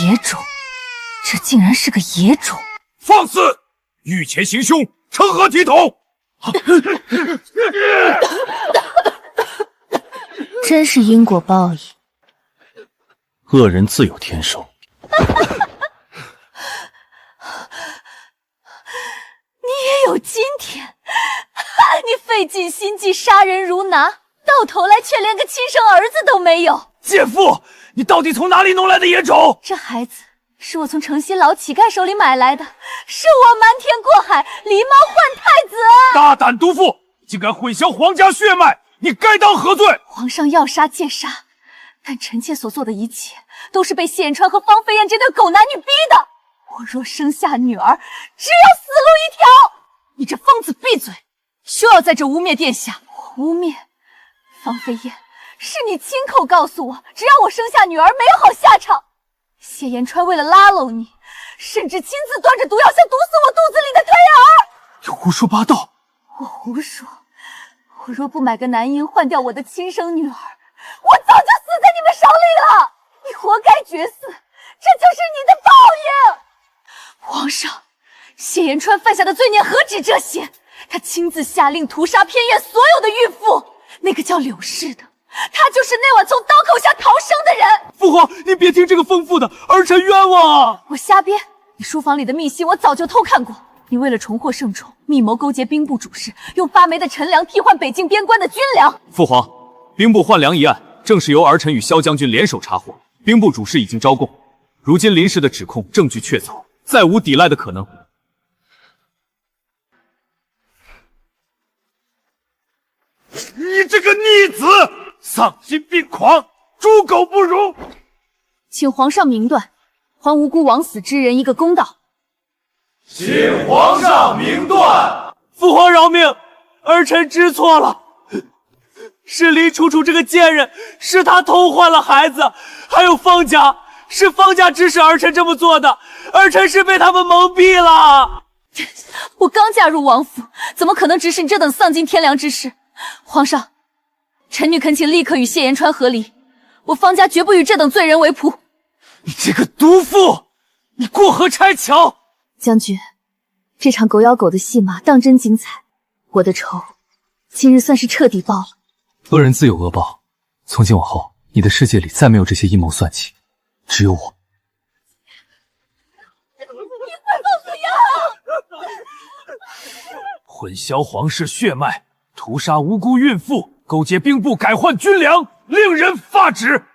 S7: 野种，这竟然是个野种！
S2: 放肆！御前行凶，成何体统？
S7: 真是因果报应。
S8: 恶人自有天收。
S12: 你也有今天，你费尽心计杀人如拿，到头来却连个亲生儿子都没有。
S2: 贱妇，你到底从哪里弄来的野种？
S12: 这孩子是我从诚心老乞丐手里买来的，是我瞒天过海，狸猫换太子。
S2: 大胆毒妇，竟敢混淆皇家血脉，你该当何罪？
S12: 皇上要杀尽杀，但臣妾所做的一切都是被谢延川和方飞燕这对狗男女逼的。我若生下女儿，只有死路一条。你这疯子，闭嘴！休要在这污蔑殿下。污蔑方飞燕，是你亲口告诉我，只要我生下女儿，没有好下场。谢延川为了拉拢你，甚至亲自端着毒药想毒死我肚子里的胎儿。
S2: 你胡说八道！
S12: 我胡说？我若不买个男婴换掉我的亲生女儿，我早就死在你们手里了。你活该绝嗣，这就是你的报应。皇上，谢延川犯下的罪孽何止这些？他亲自下令屠杀偏院所有的孕妇，那个叫柳氏的，他就是那晚从刀口下逃生的人。
S2: 父皇，你别听这个疯妇的，儿臣冤枉啊！
S12: 我瞎编，你书房里的密信我早就偷看过。你为了重获圣宠，密谋勾结兵部主事，用发霉的陈粮替换北境边关的军粮。
S5: 父皇，兵部换粮一案正是由儿臣与萧将军联手查获，兵部主事已经招供。如今林氏的指控证据确凿，再无抵赖的可能。
S4: 你这个逆子，丧心病狂，猪狗不如！
S12: 请皇上明断，还无辜枉死之人一个公道。
S4: 请皇上明断。
S2: 父皇饶命，儿臣知错了。是林楚楚这个贱人，是他偷换了孩子，还有方家，是方家指使儿臣这么做的，儿臣是被他们蒙蔽了。
S12: 我刚嫁入王府，怎么可能指使你这等丧尽天良之事？皇上，臣女恳请立刻与谢延川和离，我方家绝不与这等罪人为仆。
S2: 你这个毒妇，你过河拆桥！
S1: 将军，这场狗咬狗的戏码当真精彩，我的仇今日算是彻底报了。
S10: 恶人自有恶报，从今往后，你的世界里再没有这些阴谋算计，只有我。
S12: 你快放我呀！
S2: 混淆皇室血脉，屠杀无辜孕妇，勾结兵部改换军粮，令人发指。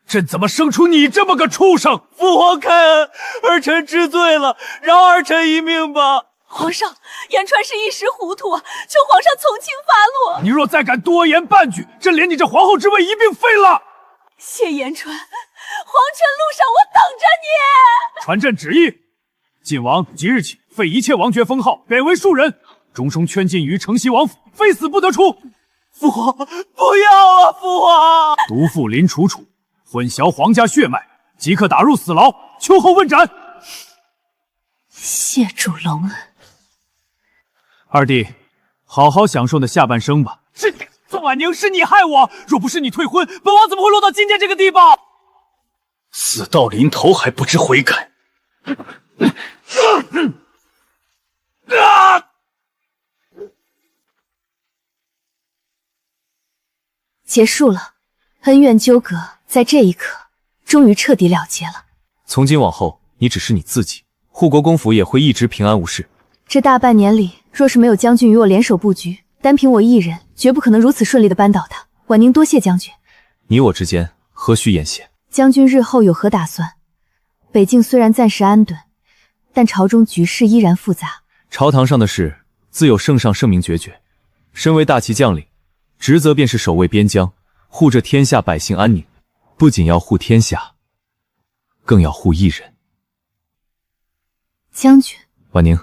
S2: 朕怎么生出你这么个畜生？父皇开恩，儿臣知罪了，饶儿臣一命吧。
S12: 皇上，延川是一时糊涂啊，求皇上从轻发落。
S2: 你若再敢多言半句，朕连你这皇后之位一并废了。
S12: 谢延川，皇权路上我等着你。
S5: 传朕旨意，晋王即日起废一切王爵封号，改为庶人，终生圈禁于承袭王府，非死不得出。
S2: 父皇，不要啊！父皇，
S5: 毒妇林楚楚，混淆皇家血脉，即刻打入死牢，秋后问斩。
S1: 谢主隆恩。
S5: 二弟，好好享受你的下半生吧。
S2: 是宋婉宁，是你害我，若不是你退婚，本王怎么会落到今天这个地步？
S11: 死到临头还不知悔改。
S1: 结束了，恩怨纠葛在这一刻终于彻底了结了。
S5: 从今往后，你只是你自己，护国公府也会一直平安无事。
S1: 这大半年里，若是没有将军与我联手布局，单凭我一人，绝不可能如此顺利的扳倒他。婉宁多谢将军。
S5: 你我之间何须言谢？
S1: 将军日后有何打算？北境虽然暂时安顿，但朝中局势依然复杂。
S5: 朝堂上的事，自有圣上圣明决绝。身为大齐将领，职责便是守卫边疆，护着天下百姓安宁。不仅要护天下，更要护一人。
S1: 将军，
S5: 婉宁，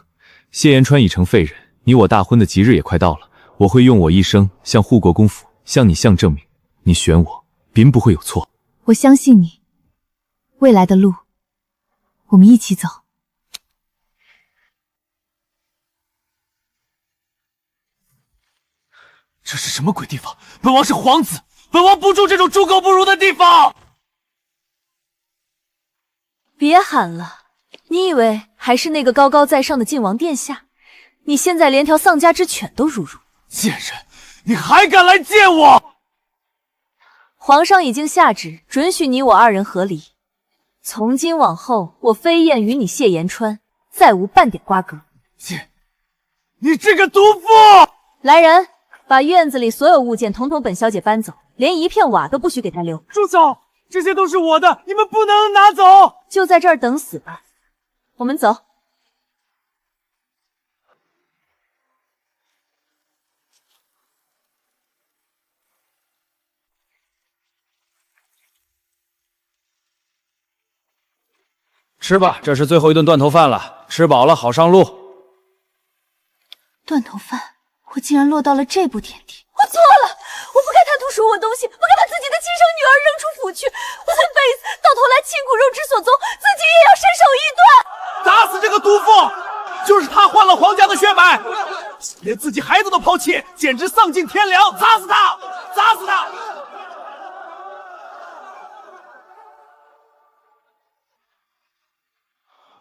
S5: 谢延川已成废人，你我大婚的吉日也快到了。我会用我一生向护国公府、向你相证明，你选我，便不会有错。
S1: 我相信你，未来的路，我们一起走。
S2: 这是什么鬼地方？本王是皇子，本王不住这种猪狗不如的地方。
S7: 别喊了，你以为还是那个高高在上的晋王殿下？你现在连条丧家之犬都辱辱。
S2: 贱人，你还敢来见我？
S7: 皇上已经下旨准许你我二人和离，从今往后，我飞燕与你谢延川再无半点瓜葛。
S2: 你这个毒妇！
S7: 来人，把院子里所有物件统统本小姐搬走，连一片瓦都不许给她留。
S2: 住手！这些都是我的，你们不能拿走。
S7: 就在这儿等死吧。我们走。
S5: 吃吧，这是最后一顿断头饭了，吃饱了好上路。
S1: 断头饭，我竟然落到了这步田地。
S12: 我错了，我不该贪图属我东西，不该把自己的亲生女儿扔出府去。我这辈子到头来亲骨肉之所宗，自己也要身首异端。
S2: 打死这个毒妇！就是他换了皇家的血脉，连自己孩子都抛弃，简直丧尽天良！砸死他！砸死他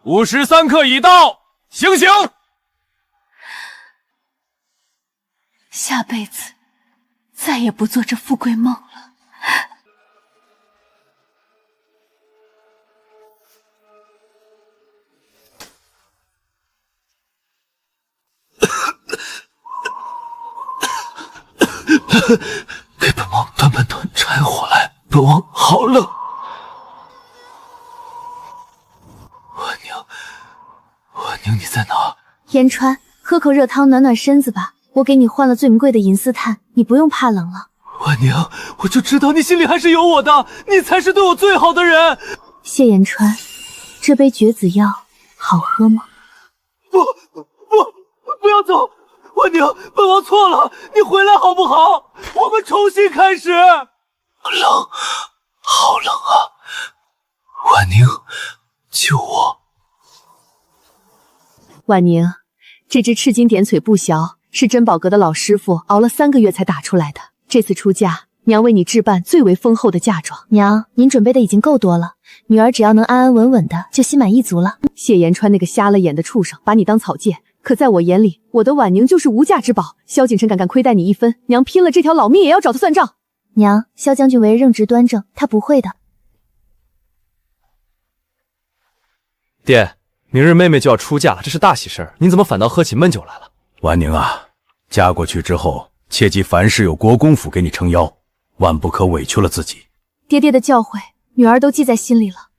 S2: ！53刻已到，
S10: 醒醒！
S12: 下辈子再也不做这富贵梦了。
S11: 给本王端盆端柴火来，本王好冷。婉宁你在哪？
S1: 言川，喝口热汤暖暖身子吧。我给你换了最名贵的银丝炭，你不用怕冷了。
S10: 婉宁，我就知道你心里还是有我的，你才是对我最好的人。
S1: 谢言川，这杯绝子药好喝吗？
S10: 不要走！婉宁，本王错了，你回来好不好？我们重新开始。
S11: 冷，好冷啊！婉宁，救我！
S1: 婉宁，这支赤金点璀不小，是珍宝阁的老师傅熬了3个月才打出来的。这次出嫁，娘为你置办最为丰厚的嫁妆。娘，您准备的已经够多了，女儿只要能安安稳稳的，就心满意足了。谢言川那个瞎了眼的畜生，把你当草芥。可在我眼里，我的婉宁就是无价之宝。萧景琛敢亏待你一分，娘拼了这条老命也要找他算账。娘，萧将军为人正直端正，他不会的。
S10: 爹，明日妹妹就要出嫁，这是大喜事儿，您怎么反倒喝起闷酒来了？
S5: 婉宁啊，嫁过去之后，切记凡事有国公府给你撑腰，万不可委屈了自己。
S1: 爹爹的教诲，女儿都记在心里了。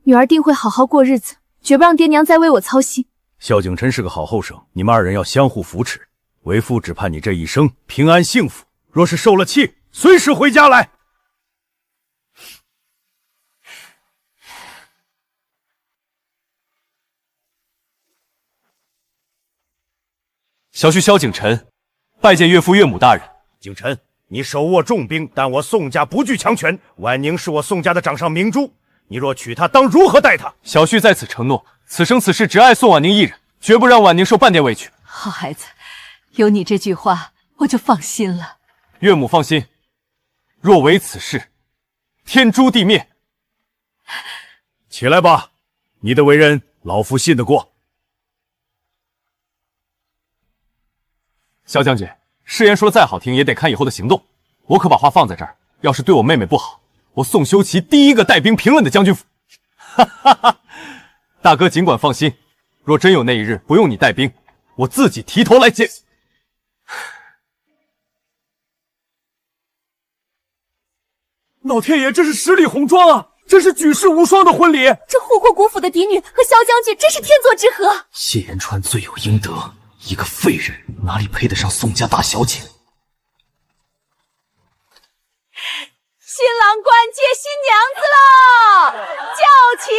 S1: 女儿定会好好过日子，绝不让爹娘再为我操心。
S5: 萧景琛是个好后生，你们2人要相互扶持。为父只盼你这一生平安幸福，若是受了气，随时回家来。
S10: 小婿萧景琛，拜见岳父岳母大人。
S5: 景琛，你手握重兵，但我宋家不惧强权。婉宁是我宋家的掌上明珠，你若娶她，当如何待她？
S10: 小婿在此承诺，此生此世只爱宋婉宁一人，绝不让婉宁受半点委屈。
S12: 好孩子，有你这句话，我就放心了。
S10: 岳母放心，若违此事，天诛地灭。
S5: 起来吧，你的为人，老夫信得过。
S10: 萧将军，誓言说的再好听，也得看以后的行动。我可把话放在这儿，要是对我妹妹不好，我宋修齐第一个带兵平了你的将军府。哈哈哈！大哥尽管放心，若真有那一日不用你带兵，我自己提头来接。
S2: 老天爷，这是十里红妆啊！这是举世无双的婚礼。
S12: 这护国国府的嫡女和萧将军真是天作之合。
S11: 谢言川罪有应得，一个废人哪里配得上宋家大小姐？
S3: 新郎官接新娘子了，叫起！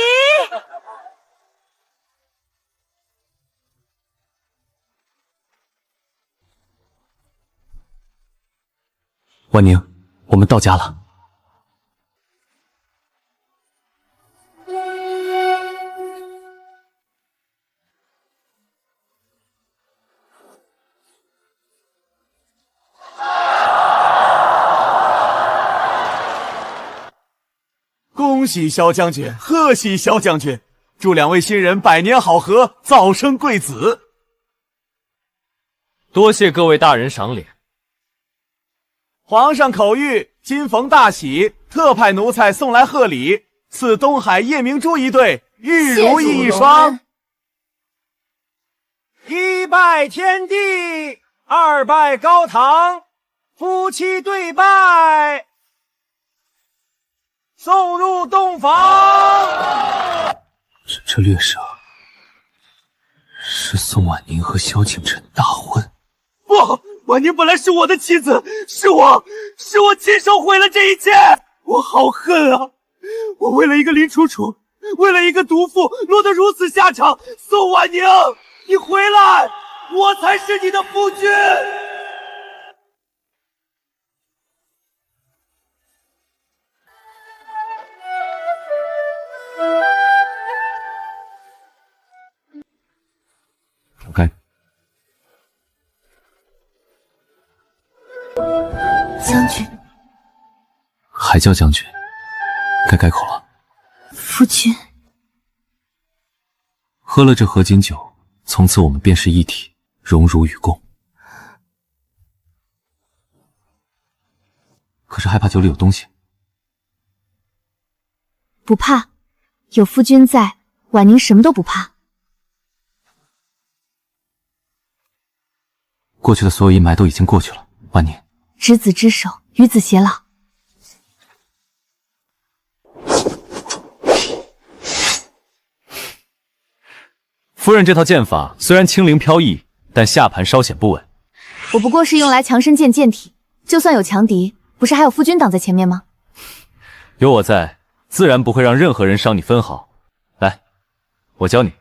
S11: 婉宁，我们到家了。
S2: 恭喜萧将军，贺喜萧将军！祝2位新人百年好合，早生贵子。
S10: 多谢各位大人赏脸。
S2: 皇上口谕，今逢大喜，特派奴才送来贺礼，赐东海夜明珠一对，玉如意一双。
S6: 1拜天地，2拜高堂，夫妻对拜，送入洞房。
S11: 这略舍是宋婉宁和萧景琛大婚。
S2: 不，婉宁本来是我的妻子，是我亲手毁了这一切，我好恨啊！我为了一个林楚楚，为了一个毒妇，落得如此下场。宋婉宁，你回来，我才是你的夫君。
S11: 该
S1: 将军，
S11: 还叫将军，该改口了。
S1: 夫君，
S11: 喝了这合卺酒，
S5: 从此我们便是一体，荣辱与共。可是害怕酒里有东西。
S1: 不怕，有夫君在，婉宁什么都不怕。
S5: 过去的所有阴霾都已经过去了，婉宁。
S1: 执子之手，与子偕老。
S5: 夫人这套剑法虽然轻灵飘逸，但下盘稍显不稳。
S1: 我不过是用来强身健体，就算有强敌，不是还有夫君挡在前面吗？
S5: 有我在，自然不会让任何人伤你分毫。来，我教你，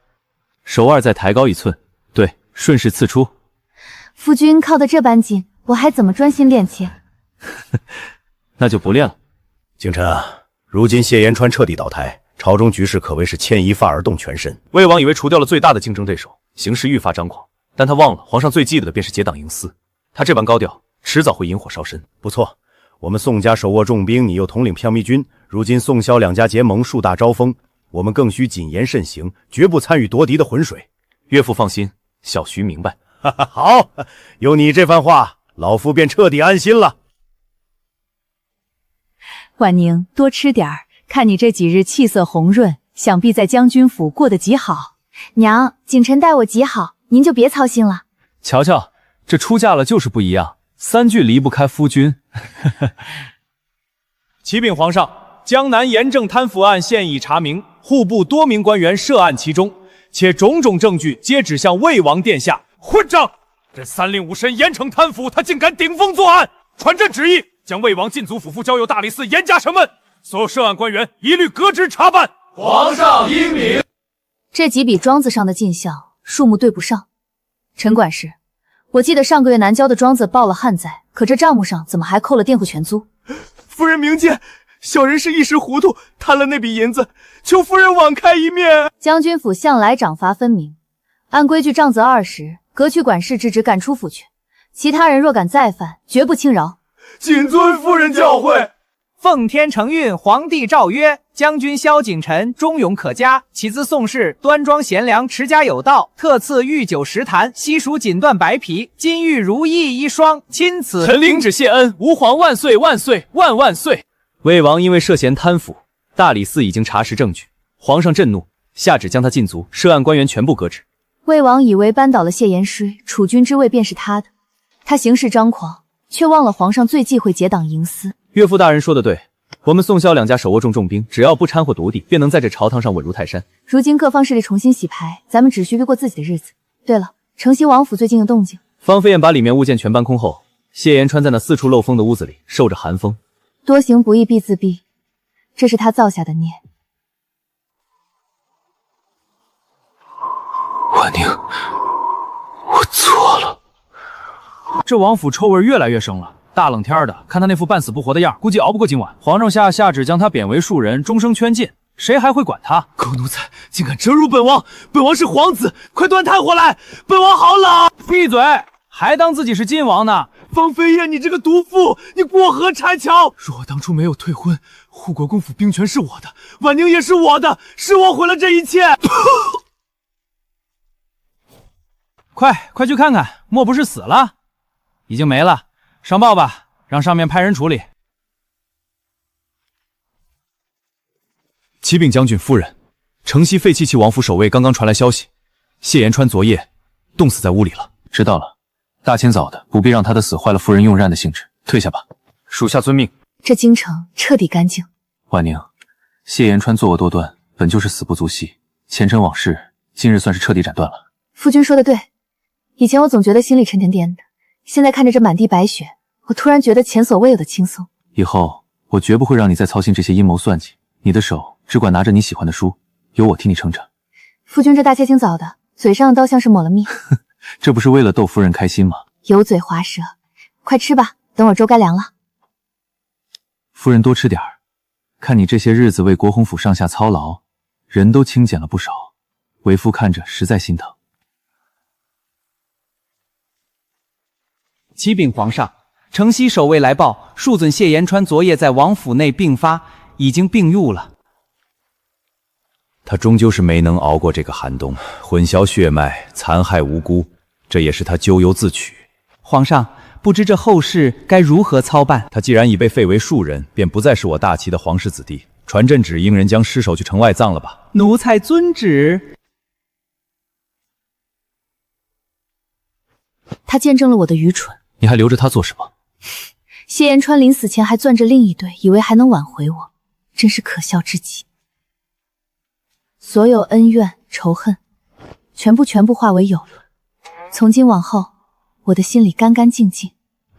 S5: 手腕再抬高1寸，对，顺势刺出。
S1: 夫君靠得这般近，我还怎么专心练剑？
S5: 那就不练了。
S13: 景琛啊，如今谢延川彻底倒台，朝中局势可谓是牵一发而动全身。
S5: 魏王以为除掉了最大的竞争对手，形势愈发张狂，但他忘了皇上最忌讳的便是结党营私。他这般高调，迟早会引火烧身。
S13: 不错，我们宋家手握重兵，你又统领飘迷军，如今宋萧两家结盟，树大招风，我们更需谨言慎行，绝不参与夺嫡的浑水。
S5: 岳父放心，小徐明白。
S13: 哈哈，好，有你这番话，老夫便彻底安心了。
S3: 婉宁，多吃点儿，看你这几日气色红润，想必在将军府过得极好。
S1: 娘，景琛待我极好，您就别操心了。
S5: 瞧瞧，这出嫁了就是不一样，3句离不开夫君。
S10: 启禀皇上，江南严正贪腐案现已查明，户部多名官员涉案其中，且种种证据皆指向魏王殿下。混账！这三令五申严惩贪腐，他竟敢顶风作案！传朕旨意，将魏王禁足府副交右大理寺严加审问，所有涉案官员一律革职查办。
S2: 皇上英明。
S7: 这几笔庄子上的进项数目对不上。陈管事，我记得上个月南郊的庄子报了旱灾，可这账目上怎么还扣了佃户全租？
S2: 夫人明鉴，小人是一时糊涂，贪了那笔银子，求夫人网开一面。
S7: 将军府向来赏罚分明，按规矩杖责20，革去管事之职，赶出府去。其他人若敢再犯，绝不轻饶。
S2: 谨遵夫人教诲。
S6: 奉天承运，皇帝诏曰：将军萧景琛忠勇可嘉，其自宋氏，端庄贤良，持家有道，特赐御酒10坛，西蜀锦缎白皮，金玉如意1双，钦此。
S5: 臣领旨谢恩，吾皇万岁万岁万万岁！魏王因为涉嫌贪腐，大理寺已经查实证据，皇上震怒，下旨将他禁足，涉案官员全部革职。
S7: 魏王以为扳倒了谢延衰，储君之位便是他的，他行事张狂，却忘了皇上最忌讳结党营私。
S5: 岳父大人说的对，我们宋萧两家手握重兵，只要不掺和夺地，便能在这朝堂上稳如泰山。
S7: 如今各方势力重新洗牌，咱们只需过自己的日子。对了，承袭王府最近有动静。
S5: 方飞燕把里面物件全搬空后，谢延川在那四处漏风的屋子里受着寒风。
S7: 多行不义必自毙，这是他造下的孽。
S8: 婉宁，我错了。
S10: 这王府臭味越来越盛了，大冷天的，看他那副半死不活的样，估计熬不过今晚。皇上下旨将他贬为庶人，终生圈禁，谁还会管他？
S2: 狗奴才竟敢折辱本王！本王是皇子，快端炭火来！本王好冷！
S10: 闭嘴！还当自己是晋王呢？
S2: 方飞燕，你这个毒妇，你过河拆桥！若我当初没有退婚，护国公府兵权是我的，婉宁也是我的，是我毁了这一切！
S10: 快去看看，莫不是死了？已经没了，上报吧，让上面派人处理。
S5: 启禀将军夫人，城西废弃骑王府守卫刚刚传来消息，谢延川昨夜冻死在屋里了。知道了，大清早的，不必让他的死坏了夫人用膳的兴致。退下吧，属下遵命。
S7: 这京城彻底干净。
S5: 婉宁，谢延川作恶多端，本就是死不足惜，前尘往事，今日算是彻底斩断了。
S7: 夫君说的对，以前我总觉得心里沉甸甸的，现在看着这满地白雪，我突然觉得前所未有的轻松。
S5: 以后我绝不会让你再操心这些阴谋算计，你的手只管拿着你喜欢的书，由我替你撑着。
S7: 夫君这大清早的，嘴上倒像是抹了蜜。
S5: 这不是为了逗夫人开心吗？
S7: 油嘴滑舌，快吃吧，等会儿粥该凉了。
S5: 夫人多吃点儿，看你这些日子为国公府上下操劳，人都清减了不少，为夫看着实在心疼。
S6: 启禀皇上，城西守卫来报，庶尊谢延川昨夜在王府内病发，已经病愈了。
S8: 他终究是没能熬过这个寒冬，混淆血脉，残害无辜，这也是他咎由自取。
S6: 皇上，不知这后事该如何操办？
S8: 他既然已被废为庶人，便不再是我大齐的皇室子弟。传朕旨，应人将尸首去城外葬了吧。
S6: 奴才遵旨。
S1: 他见证了我的愚蠢，
S5: 你还留着他做什么？
S1: 谢延川临死前还攥着另一对，以为还能挽回我，真是可笑至极。所有恩怨仇恨，全部化为有了。从今往后，我的心里干干净净。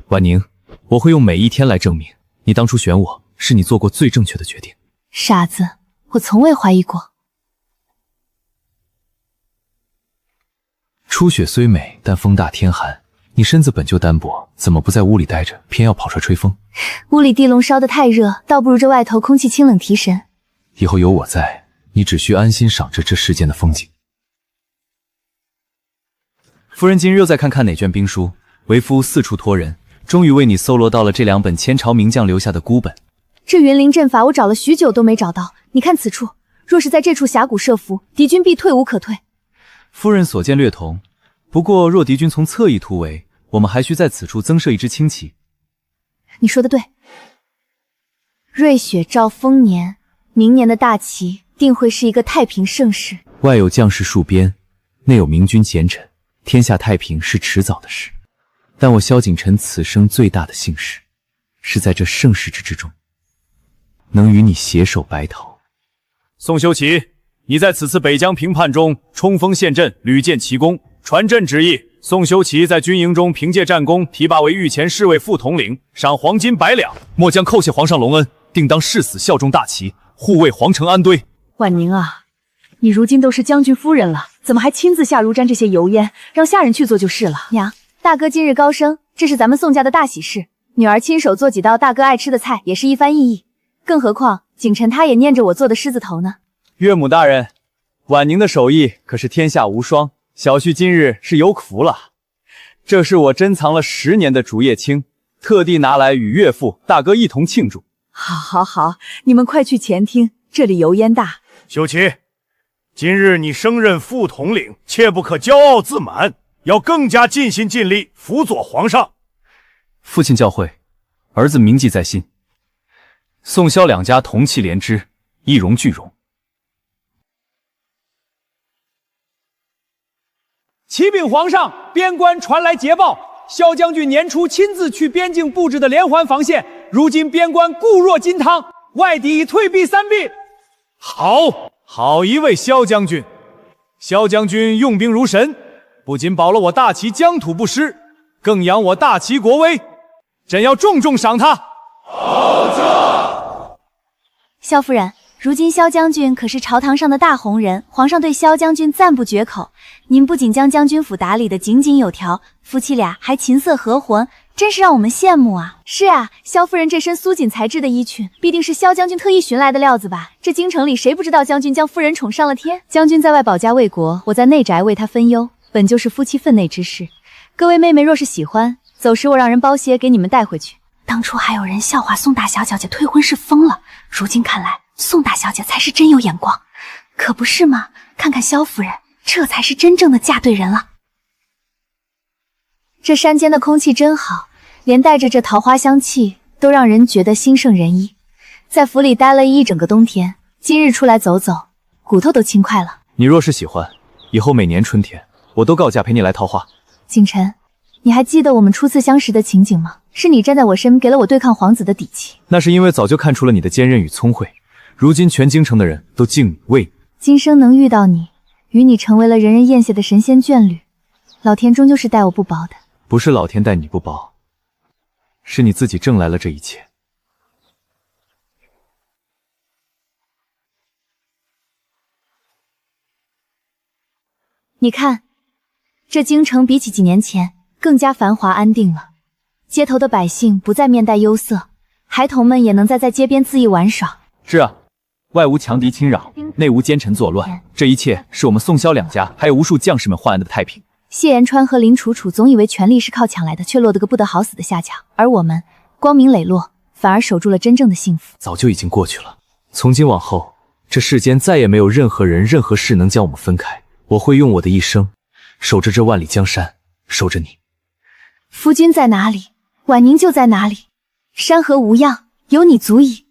S5: 婉宁，我会用每一天来证明，你当初选我是你做过最正确的决定。
S1: 傻子，我从未怀疑过。
S5: 初雪虽美，但风大天寒。你身子本就单薄，怎么不在屋里待着，偏要跑出来吹风？
S1: 屋里地笼烧得太热，倒不如这外头空气清冷提神。
S5: 以后有我在，你只需安心赏着这世间的风景。夫人今日又再看哪卷兵书？为夫四处托人，终于为你搜罗到了这2本前朝名将留下的孤本。
S1: 这云林阵法我找了许久都没找到，你看此处，若是在这处峡谷设伏，敌军必退无可退。
S5: 夫人所见略同，不过若敌军从侧翼突围，我们还需在此处增设一支轻骑。
S1: 你说的对，瑞雪兆丰年，明年的大齐定会是一个太平盛世。
S5: 外有将士戍边，内有明君奸臣，天下太平是迟早的事。但我萧景琛此生最大的幸事，是在这盛世之中，能与你携手白头。
S10: 宋修齐，你在此次北疆平叛中冲锋陷阵，屡建奇功。传朕旨意，宋修齐在军营中凭借战功提拔为御前侍卫副统领，赏黄金100两。
S5: 末将叩谢皇上隆恩，定当誓死效忠大齐，护卫皇城安堆。
S3: 婉宁啊，你如今都是将军夫人了，怎么还亲自下炉沾这些油烟，让下人去做就是了。
S1: 娘，大哥今日高升，这是咱们宋家的大喜事，女儿亲手做几道大哥爱吃的菜，也是一番意义。更何况景琛他也念着我做的狮子头呢。
S5: 岳母大人，婉宁的手艺可是天下无双。小婿今日是有福了，这是我珍藏了10年的竹叶青，特地拿来与岳父、大哥一同庆祝。
S3: 好，你们快去前厅，这里油烟大。
S10: 修齐，今日你升任副统领，切不可骄傲自满，要更加尽心尽力辅佐皇上。
S5: 父亲教诲，儿子铭记在心。宋萧两家同气连枝，一荣俱荣。
S6: 启禀皇上，边关传来捷报，萧将军年初亲自去边境布置的连环防线，如今边关固若金汤，外敌已退避三避。
S10: 好一位萧将军！萧将军用兵如神，不仅保了我大齐疆土不失，更扬我大齐国威，朕要重重赏他。
S1: 萧夫人，如今萧将军可是朝堂上的大红人，皇上对萧将军赞不绝口。您不仅将将军府打理得井井有条，夫妻俩还琴瑟和魂，真是让我们羡慕啊！是啊，萧夫人这身苏锦材质的衣裙，必定是萧将军特意寻来的料子吧？这京城里谁不知道将军将夫人宠上了天？将军在外保家卫国，我在内宅为他分忧，本就是夫妻分内之事。各位妹妹若是喜欢，走时我让人包些给你们带回去。当初还有人笑话宋大小姐退婚是疯了，如今看来，宋大小姐才是真有眼光，可不是吗？看看萧夫人，这才是真正的嫁对人了。这山间的空气真好，连带着这桃花香气，都让人觉得心胜人意。在府里待了一整个冬天，今日出来走走，骨头都轻快了。
S5: 你若是喜欢，以后每年春天，我都告假陪你来桃花。
S1: 景琛，你还记得我们初次相识的情景吗？是你站在我身，给了我对抗皇子的底气。
S5: 那是因为早就看出了你的坚韧与聪慧，如今全京城的人都敬畏你。
S1: 今生能遇到你，与你成为了人人艳羡的神仙眷侣，老天终究是待我不薄的。
S5: 不是老天待你不薄，是你自己挣来了这一切。
S1: 你看，这京城比起几年前更加繁华安定了，街头的百姓不再面带忧色，孩童们也能在街边恣意玩耍。
S5: 是啊，外无强敌侵扰，内无奸臣作乱，这一切是我们宋萧两家还有无数将士们换来的太平。
S1: 谢延川和林楚楚总以为权力是靠抢来的，却落得个不得好死的下场，而我们光明磊落，反而守住了真正的幸福。
S5: 早就已经过去了，从今往后，
S2: 这世间再也没有任何人、任何事能将我们分开。我会用我的一生守着这万里江山，守着你。
S1: 夫君在哪里，婉宁就在哪里。山河无恙，有你足矣。